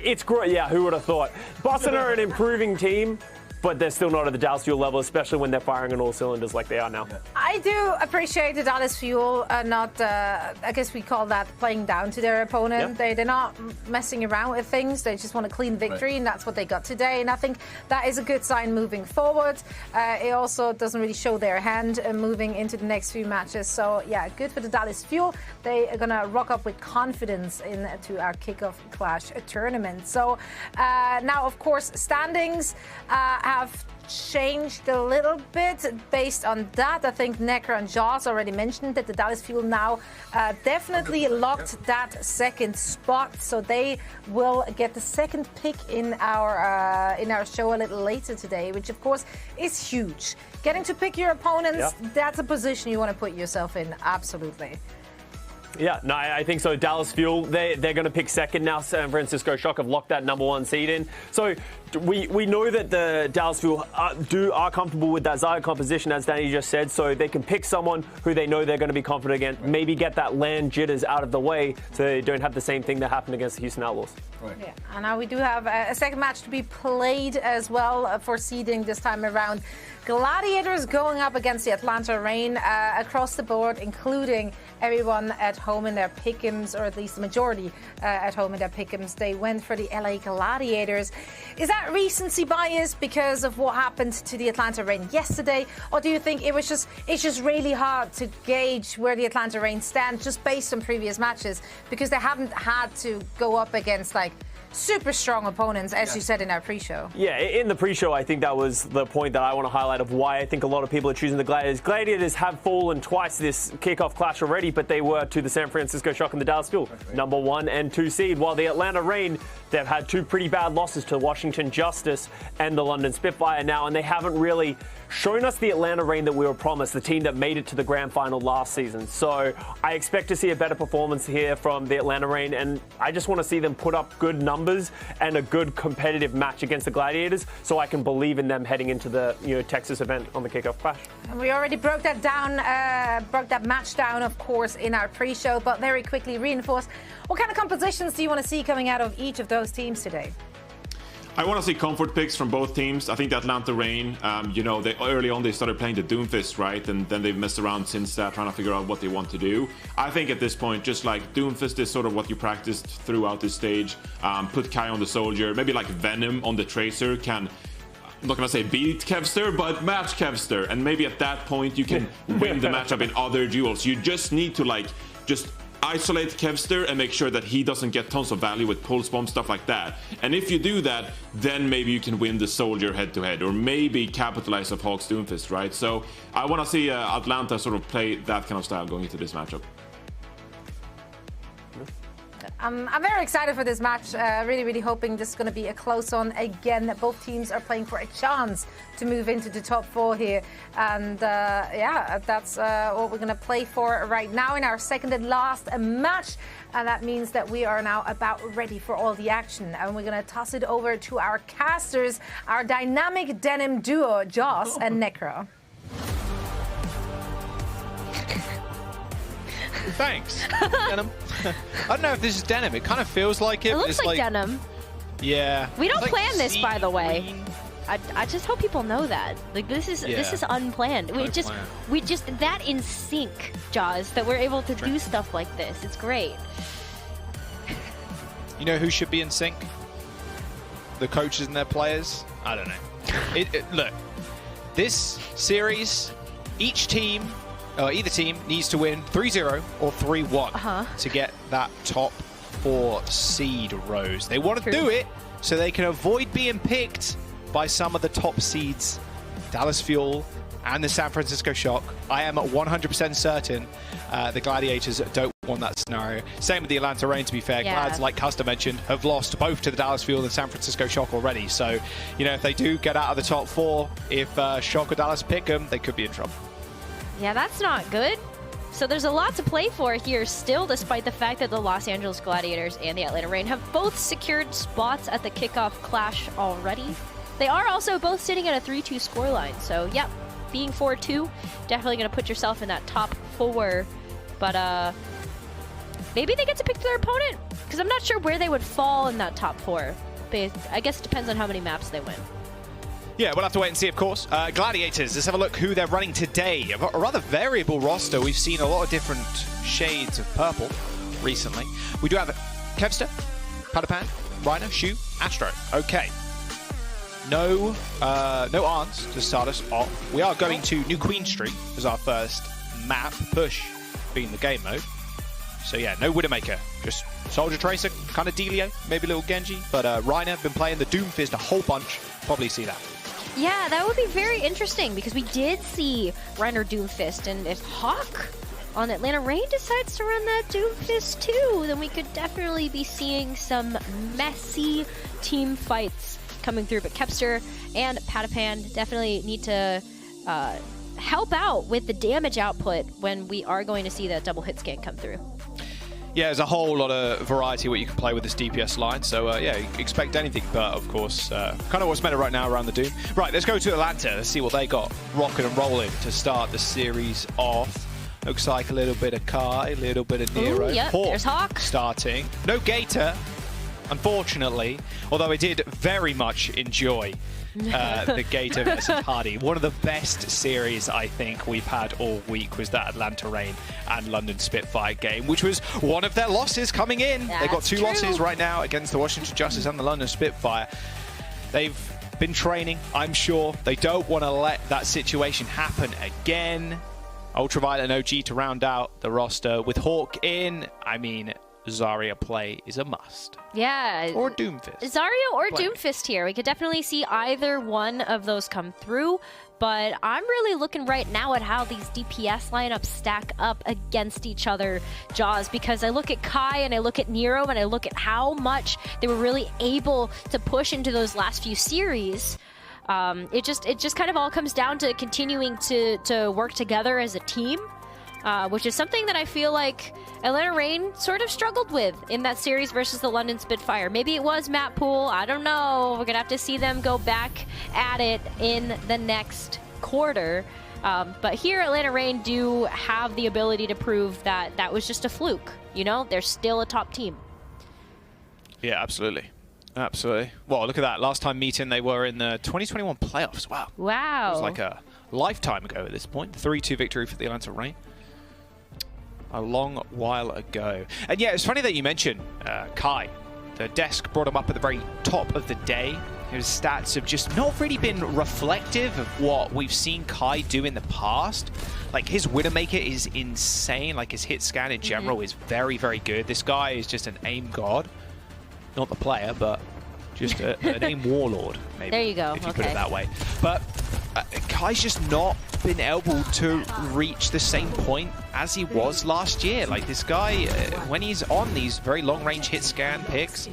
[SPEAKER 6] it's great. Yeah, who would have thought? Boston are an improving team, but they're still not at the Dallas Fuel level, especially when they're firing on all cylinders like they are now.
[SPEAKER 7] I do appreciate the Dallas Fuel not, I guess we call that playing down to their opponent.
[SPEAKER 6] Yep.
[SPEAKER 7] They're not messing around with things. They just want a clean victory, and that's what they got today. And I think that is a good sign moving forward. It also doesn't really show their hand moving into the next few matches. So, yeah, good for the Dallas Fuel. They are going to rock up with confidence into our Kickoff Clash tournament. So, now, of course, standings have changed a little bit based on that. I think Necro and Jaws already mentioned that the Dallas Fuel now definitely locked that second spot, so they will get the second pick in our show a little later today, which of course is huge. Getting to pick your opponents, that's a position you want to put yourself in, absolutely.
[SPEAKER 6] Yeah, no, I think so. Dallas Fuel, they're going to pick second now. San Francisco Shock have locked that #1 seed in. So we know that the Dallas Fuel are comfortable with that Xayah composition, as Danny just said, so they can pick someone who they know they're going to be confident against, maybe get that land jitters out of the way so they don't have the same thing that happened against the Houston Outlaws.
[SPEAKER 7] Right. Yeah, and now we do have a second match to be played as well for seeding this time around. Gladiators going up against the Atlanta Reign across the board, including everyone at home in their pick'ems, or at least the majority at home in their pick'ems. They went for the LA Gladiators. Is that recency bias because of what happened to the Atlanta Reign yesterday, or do you think it's just really hard to gauge where the Atlanta Reign stand just based on previous matches, because they haven't had to go up against like super strong opponents, as you said in our pre-show?
[SPEAKER 6] Yeah, in the pre-show, I think that was the point that I want to highlight of why I think a lot of people are choosing the Gladiators. Gladiators have fallen twice this Kickoff Clash already, but they were to the San Francisco Shock and the Dallas Fuel, #1 and 2 seed, while the Atlanta Reign, they've had two pretty bad losses to Washington Justice and the London Spitfire now, and they haven't really shown us the Atlanta Reign that we were promised, the team that made it to the grand final last season. So I expect to see a better performance here from the Atlanta Reign, and I just want to see them put up good numbers and a good competitive match against the Gladiators, so I can believe in them heading into the Texas event on the Kickoff Clash.
[SPEAKER 7] And we already broke that down, broke that match down, of course, in our pre-show, but very quickly reinforce. What kind of compositions do you want to see coming out of each of those teams today?
[SPEAKER 8] I want to see comfort picks from both teams. I think the Atlanta Reign, they early on they started playing the Doomfist, right? And then they've messed around since that, trying to figure out what they want to do. I think at this point, just like Doomfist is sort of what you practiced throughout this stage. Put Kai on the Soldier, maybe like Venom on the Tracer can, I'm not going to say beat Kevster, but match Kevster. And maybe at that point you can win the matchup in other duels. You just need to just isolate Kevster and make sure that he doesn't get tons of value with pulse bomb, stuff like that. And if you do that, then maybe you can win the Soldier head-to-head, or maybe capitalize off Hawk's Doomfist, right? So I want to see Atlanta sort of play that kind of style going into this matchup.
[SPEAKER 7] I'm very excited for this match. Really hoping this is going to be a close one again. Both teams are playing for a chance to move into the top 4 here. And yeah, that's what we're going to play for right now in our second and last match. And that means that we are now about ready for all the action. And we're going to toss it over to our casters, our dynamic denim duo, Joss and Necro.
[SPEAKER 1] Thanks. Denim. I don't know if this is denim. It kind of feels like it.
[SPEAKER 2] It looks like denim.
[SPEAKER 1] Yeah.
[SPEAKER 2] We don't
[SPEAKER 1] like
[SPEAKER 2] plan this, by the way.
[SPEAKER 1] green.
[SPEAKER 2] I just hope people know that. Like this is unplanned. We just that in sync, Jaws, that we're able to do stuff like this. It's great.
[SPEAKER 1] You know who should be in sync? The coaches and their players? I don't know. Look, this series, each team, either team needs to win 3-0 or 3-1 to get that top 4 seed, Rose. They want to do it so they can avoid being picked by some of the top seeds, Dallas Fuel and the San Francisco Shock. I am 100% certain the Gladiators don't want that scenario. Same with the Atlanta Reign, to be fair.
[SPEAKER 2] Yeah.
[SPEAKER 1] Glads, like Custer mentioned, have lost both to the Dallas Fuel and San Francisco Shock already. So, you know, if they do get out of the top 4, if Shock or Dallas pick them, they could be in trouble.
[SPEAKER 2] Yeah, that's not good. So there's a lot to play for here still, despite the fact that the Los Angeles Gladiators and the Atlanta Reign have both secured spots at the kickoff clash already. They are also both sitting at a 3-2 scoreline. So, yep, being 4-2, definitely going to put yourself in that top 4. But maybe they get to pick their opponent, because I'm not sure where they would fall in that top 4. But I guess it depends on how many maps they win.
[SPEAKER 1] Yeah, we'll have to wait and see, of course. Gladiators, let's have a look who they're running today. A rather variable roster. We've seen a lot of different shades of purple recently. We do have Kevster, Padapan, Rhino, Shu, Astro. Okay. No Arns to start us off. We are going to New Queen Street as our first map, push being the game mode. So yeah, no Widowmaker, just Soldier Tracer, kind of Delio, maybe a little Genji. But Rhino been playing the Doomfist a whole bunch. Probably see that.
[SPEAKER 2] Yeah, that would be very interesting, because we did see Reiner Doomfist, and if Hawk on Atlanta Reign decides to run that Doomfist too, then we could definitely be seeing some messy team fights coming through. But Kepster and Padapan definitely need to help out with the damage output when we are going to see that double hit scan come through.
[SPEAKER 1] Yeah, there's a whole lot of variety what you can play with this DPS line. So yeah, you can expect anything, but of course, kind of what's meta right now around the Doom. Right, let's go to Atlanta. Let's see what they got rocking and rolling to start the series off. Looks like a little bit of Kai, a little bit of Nero.
[SPEAKER 2] Ooh, yep, there's Hawk
[SPEAKER 1] starting. No Gator, unfortunately, although I did very much enjoy the Gator versus Hardy. One of the best series I think we've had all week was that Atlanta Reign and London Spitfire game, which was one of their losses coming in. They've got 2 losses right now against the Washington Justice and the London Spitfire. They've been training, I'm sure. They don't want to let that situation happen again. Ultraviolet and OG to round out the roster. With Hawk in, I mean, Zarya play is a must.
[SPEAKER 2] Yeah.
[SPEAKER 1] Or Doomfist.
[SPEAKER 2] Zarya or Doomfist here. We could definitely see either one of those come through, but I'm really looking right now at how these DPS lineups stack up against each other, Jaws, because I look at Kai and I look at Nero and I look at how much they were really able to push into those last few series. It just kind of all comes down to continuing to work together as a team. Which is something that I feel like Atlanta Reign sort of struggled with in that series versus the London Spitfire. Maybe it was map pool, I don't know. We're going to have to see them go back at it in the next quarter. But here, Atlanta Reign do have the ability to prove that that was just a fluke. You know, they're still a top team.
[SPEAKER 1] Yeah, absolutely. Absolutely. Well, look at that. Last time meeting, they were in the 2021 playoffs. Wow.
[SPEAKER 2] Wow.
[SPEAKER 1] It was like a lifetime ago at this point. 3-2 victory for the Atlanta Reign. A long while ago. And yeah, it's funny that you mentioned Kai. The desk brought him up at the very top of the day. His stats have just not really been reflective of what we've seen Kai do in the past. Like, his Widowmaker is insane. Like, his hit scan in general is very, very good. This guy is just an aim god. Not the player, but just an aim warlord, maybe.
[SPEAKER 2] There you go.
[SPEAKER 1] If you put it that way. But Kai's just not been able to reach the same point as he was last year. Like, this guy, when he's on these very long-range hit scan picks,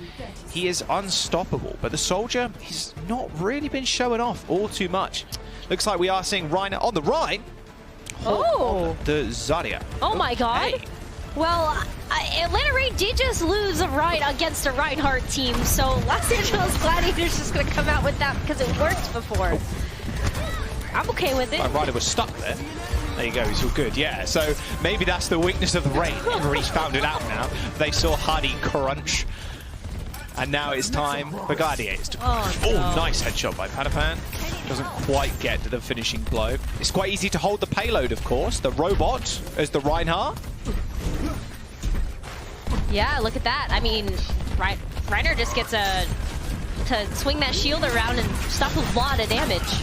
[SPEAKER 1] he is unstoppable. But the Soldier, he's not really been showing off all too much. Looks like we are seeing Reiner on the right.
[SPEAKER 2] Oh!
[SPEAKER 1] The Zarya.
[SPEAKER 2] Oh my god.
[SPEAKER 1] Hey.
[SPEAKER 2] Well, Atlanta Reign did just lose a right against a Reinhardt team, so Los Angeles Gladiators just gonna come out with that because it worked before. I'm okay with it.
[SPEAKER 1] My rider was stuck there. There you go, he's all good. Yeah, so maybe that's the weakness of the Reign. Everybody's found it out now. They saw Hardy crunch. And now it's time for Gladiators to crunch.
[SPEAKER 2] Oh, no.
[SPEAKER 1] Nice headshot by Panapan. Doesn't quite get to the finishing blow. It's quite easy to hold the payload, of course. The robot is the Reinhardt.
[SPEAKER 2] Yeah, look at that. I mean, Reiner just gets to swing that shield around and stop a lot of damage.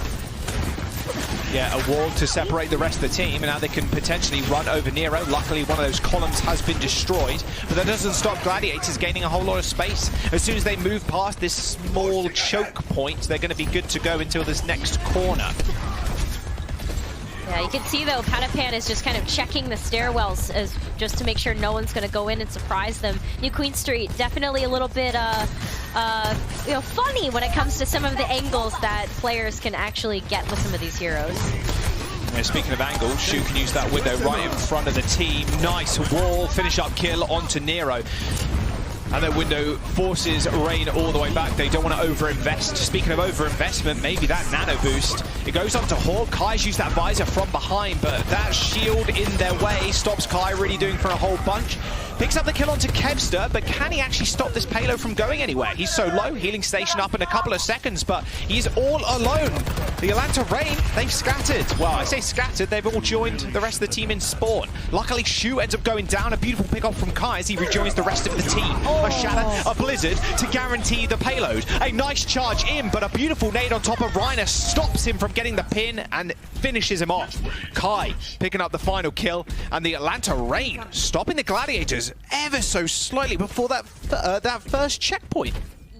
[SPEAKER 1] Yeah, a wall to separate the rest of the team, and now they can potentially run over Nero. Luckily, one of those columns has been destroyed, but that doesn't stop Gladiators gaining a whole lot of space. As soon as they move past this small choke point, they're going to be good to go until this next corner.
[SPEAKER 2] Yeah, you can see though, Panapan is just kind of checking the stairwells as just to make sure no one's going to go in and surprise them. New Queen Street, definitely a little bit funny when it comes to some of the angles that players can actually get with some of these heroes.
[SPEAKER 1] Yeah, speaking of angles, Shu can use that window right in front of the team. Nice wall, finish up kill onto Nero. And that window forces Reign all the way back. They don't want to overinvest. Speaking of overinvestment, maybe that nano boost. It goes on to Hawk. Kai's used that visor from behind, but that shield in their way stops Kai really doing for a whole bunch. Picks up the kill onto Kevster, but can he actually stop this payload from going anywhere? He's so low, healing station up in a couple of seconds, but he's all alone. The Atlanta Reign, they've scattered. Well, I say scattered, they've all joined the rest of the team in spawn. Luckily, Shu ends up going down. A beautiful pick off from Kai as he rejoins the rest of the team. A shatter, a blizzard to guarantee the payload. A nice charge in, but a beautiful nade on top of Reiner stops him from getting the pin and finishes him off. Kai picking up the final kill, and the Atlanta Reign stopping the Gladiators ever so slightly before that first checkpoint.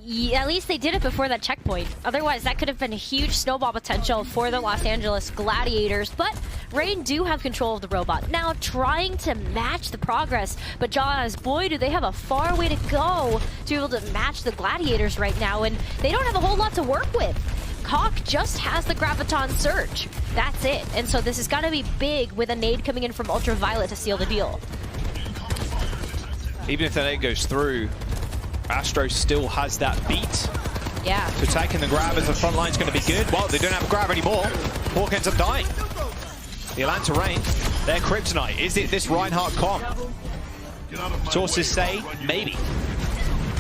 [SPEAKER 2] Yeah, at least they did it before that checkpoint. Otherwise, that could have been a huge snowball potential for the Los Angeles Gladiators. But Reign do have control of the robot. Now trying to match the progress. But Jaws, boy, do they have a far way to go to be able to match the Gladiators right now. And they don't have a whole lot to work with. Cock just has the Graviton Surge. That's it. And so this is going to be big with a nade coming in from Ultraviolet to seal the deal.
[SPEAKER 1] Even if the nade goes through, Astro still has that beat.
[SPEAKER 2] Yeah.
[SPEAKER 1] So taking the grab as the front line's going to be good. Well, they don't have a grab anymore. Hawk ends up dying. The Atlanta Reign, their kryptonite. Is it this Reinhardt comp? Sources say maybe.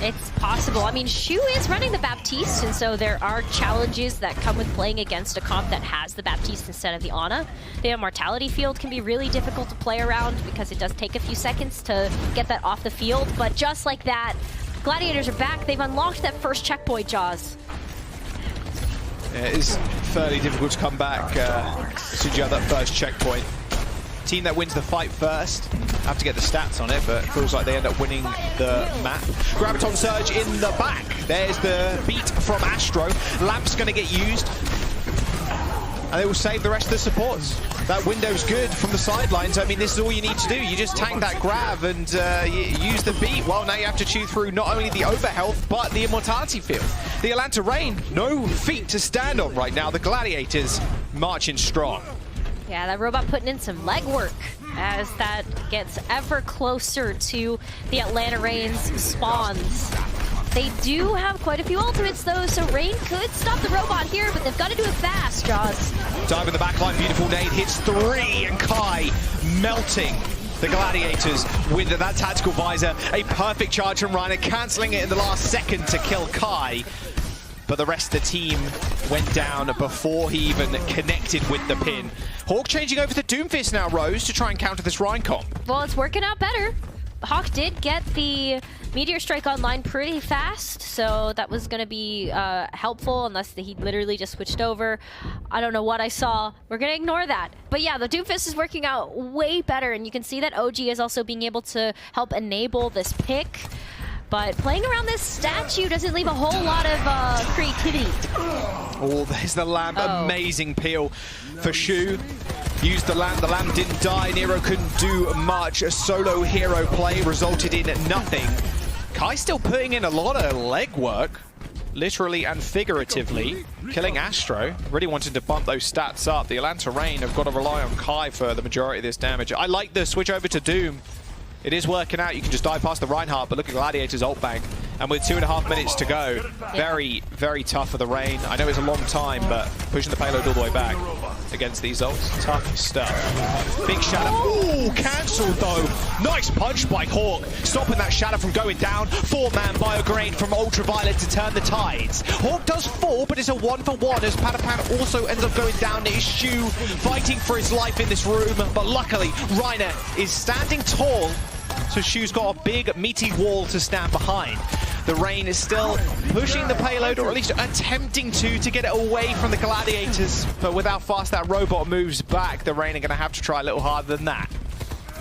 [SPEAKER 2] It's possible. I mean, Shu is running the Baptiste, and so there are challenges that come with playing against a comp that has the Baptiste instead of the Ana. The Immortality field can be really difficult to play around because it does take a few seconds to get that off the field, but just like that, Gladiators are back. They've unlocked that first checkpoint, Jaws.
[SPEAKER 1] Yeah, it is fairly difficult to come back as soon as you have that first checkpoint. Team that wins the fight first, have to get the stats on it, but it feels like they end up winning the map. Graviton Surge in the back. There's the beat from Astro. Lamp's going to get used, and they will save the rest of the supports. That window's good from the sidelines. I mean, this is all you need to do. You just tank that grab and use the beat. Well, now you have to chew through not only the overhealth, but the Immortality field. The Atlanta Reign, no feet to stand on right now. The Gladiators marching strong.
[SPEAKER 2] Yeah, that robot putting in some legwork as that gets ever closer to the Atlanta Reign's spawns. They do have quite a few ultimates though, so Reign could stop the robot here, but they've got to do it fast, Jaws.
[SPEAKER 1] Dive in the backline, beautiful nade, hits 3, and Kai melting the Gladiators with that tactical visor. A perfect charge from Reiner, cancelling it in the last second to kill Kai. But the rest of the team went down before he even connected with the pin. Hawk changing over to Doomfist now, Rose, to try and counter this Rein comp.
[SPEAKER 2] Well, it's working out better. Hawk did get the Meteor Strike online pretty fast, so that was going to be helpful unless he literally just switched over. I don't know what I saw. We're going to ignore that. But yeah, the Doomfist is working out way better, and you can see that OG is also being able to help enable this pick. But playing around this statue doesn't leave a whole lot of creativity.
[SPEAKER 1] Oh, there's the lamp. Amazing peel for Shu. Used the lamp didn't die. Nero couldn't do much. A solo hero play resulted in nothing. Kai still putting in a lot of legwork, literally and figuratively, killing Astro. Really wanted to bump those stats up. The Atlanta Reign have got to rely on Kai for the majority of this damage. I like the switch over to Doom. It is working out. You can just dive past the Reinhardt, but look at Gladiator's ult bank. And with 2.5 minutes to go, very, very tough for the Reign. I know it's a long time, but pushing the payload all the way back against these ults, tough stuff. Big Shadow. Ooh, cancelled though. Nice punch by Hawk, stopping that Shadow from going down. 4-man Biogranade from Ultraviolet to turn the tides. Hawk does fall, but it's a 1-for-1 as Patapan also ends up going down. It is Shu fighting for his life in this room, but luckily Reiner is standing tall. So Shu's got a big meaty wall to stand behind. The Reign is still pushing the payload, or at least attempting to get it away from the Gladiators. But with how fast that robot moves back, the Reign are going to have to try a little harder than that.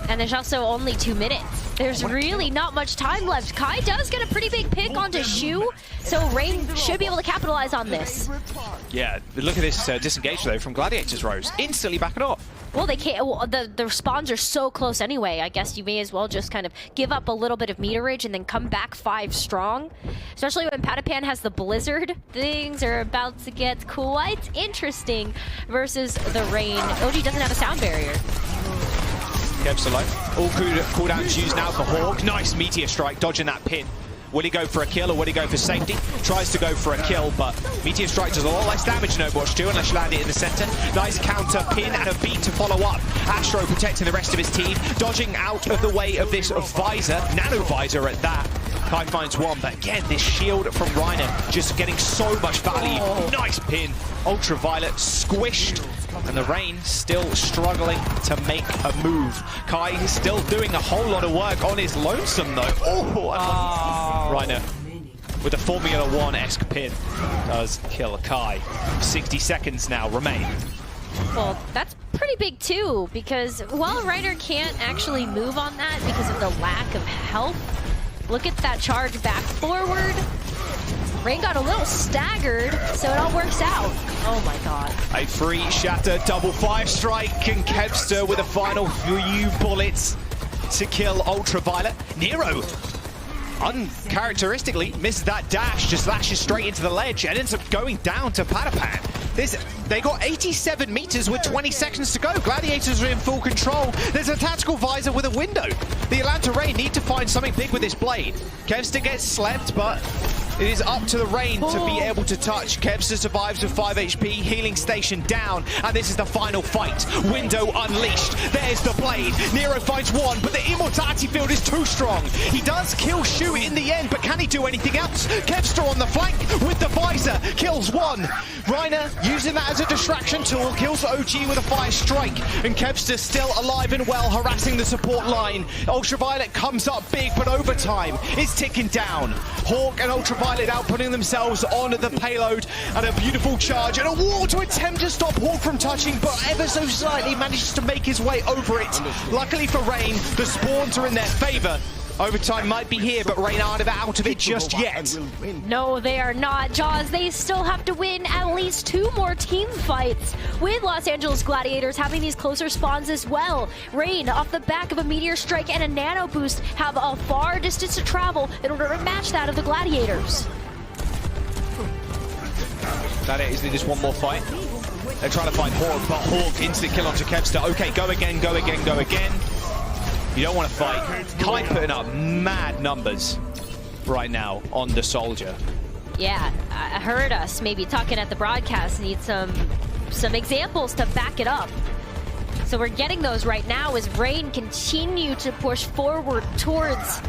[SPEAKER 2] And there's also only 2 minutes. There's really not much time left. Kai does get a pretty big pick onto Shu, so Reign should be able to capitalize on this.
[SPEAKER 1] Yeah, look at this disengage though from Gladiators Rose. Instantly backing off.
[SPEAKER 2] Well, they can't. Well, the spawns are so close anyway. I guess you may as well just kind of give up a little bit of meterage and then come back 5 strong. Especially when Patapan has the Blizzard. Things are about to get quite interesting versus the Reign. OG doesn't have a sound barrier.
[SPEAKER 1] Kev's alone. All cooldowns used now for Hawk. Nice Meteor Strike, dodging that pin. Will he go for a kill or will he go for safety? Tries to go for a kill, but Meteor Strike does a lot less damage in Overwatch 2 unless you land it in the center. Nice counter pin and a beat to follow up. Astro protecting the rest of his team, dodging out of the way of this Visor, Nano Visor at that. Kai finds one, but again, this shield from Reiner just getting so much value. Nice pin. Ultraviolet squished. And the Reign still struggling to make a move. Kai is still doing a whole lot of work on his lonesome though. Reiner with a Formula 1-esque pin does kill Kai. 60 seconds now remain.
[SPEAKER 2] Well, that's pretty big too, because while Reiner can't actually move on that because of the lack of health, look at that charge back forward. Reign got a little staggered, so it all works out. Oh my god.
[SPEAKER 1] A free shatter, double 5 strike, and Kevster with a final few bullets to kill Ultraviolet. Nero, uncharacteristically, misses that dash, just lashes straight into the ledge and ends up going down to Patapan. They got 87 meters with 20 seconds to go. Gladiators are in full control. There's a tactical visor with a window. The Atlanta Reign need to find something big with this blade. Kevster gets slept, but it is up to the Reign to be able to touch. Kevster survives with 5 HP, healing station down, and this is the final fight. Window unleashed. There's the blade. Nero finds one, but the immortality field is too strong. He does kill Shu in the end, but can he do anything else? Kevster on the flank with the visor, kills one. Reiner using that as a distraction tool, kills OG with a 5 strike, and Kevster still alive and well, harassing the support line. Ultraviolet comes up big, but overtime is ticking down. Hawk and Ultraviolet outputting themselves on the payload, and a beautiful charge and a wall to attempt to stop Hawk from touching, but ever so slightly manages to make his way over it. Luckily for Reign, the spawns are in their favor. Overtime might be here, but Reign aren't out of it just yet.
[SPEAKER 2] No, they are not, Jaws. They still have to win at least 2 more team fights, with Los Angeles Gladiators having these closer spawns as well. Reign, off the back of a Meteor Strike and a Nano Boost, have a far distance to travel in order to match that of the Gladiators.
[SPEAKER 1] Gladiators need just one more fight. They're trying to find Hawk, but Hawk instant kill onto Kevster. Okay, go again, go again, go again. You don't want to fight. Kai putting up mad numbers right now on the Soldier.
[SPEAKER 2] Yeah, I heard us maybe talking at the broadcast. Need some examples to back it up. So we're getting those right now as Reign continue to push forward towards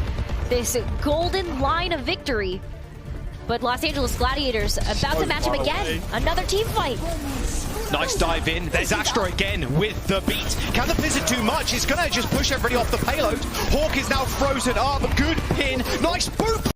[SPEAKER 2] this golden line of victory. But Los Angeles Gladiators about to match him again. Another team fight.
[SPEAKER 1] Nice dive in. There's Astra again with the beat. Can the Blizzard do much? It's going to just push everybody off the payload. Hawk is now frozen up. Good pin. Nice boop.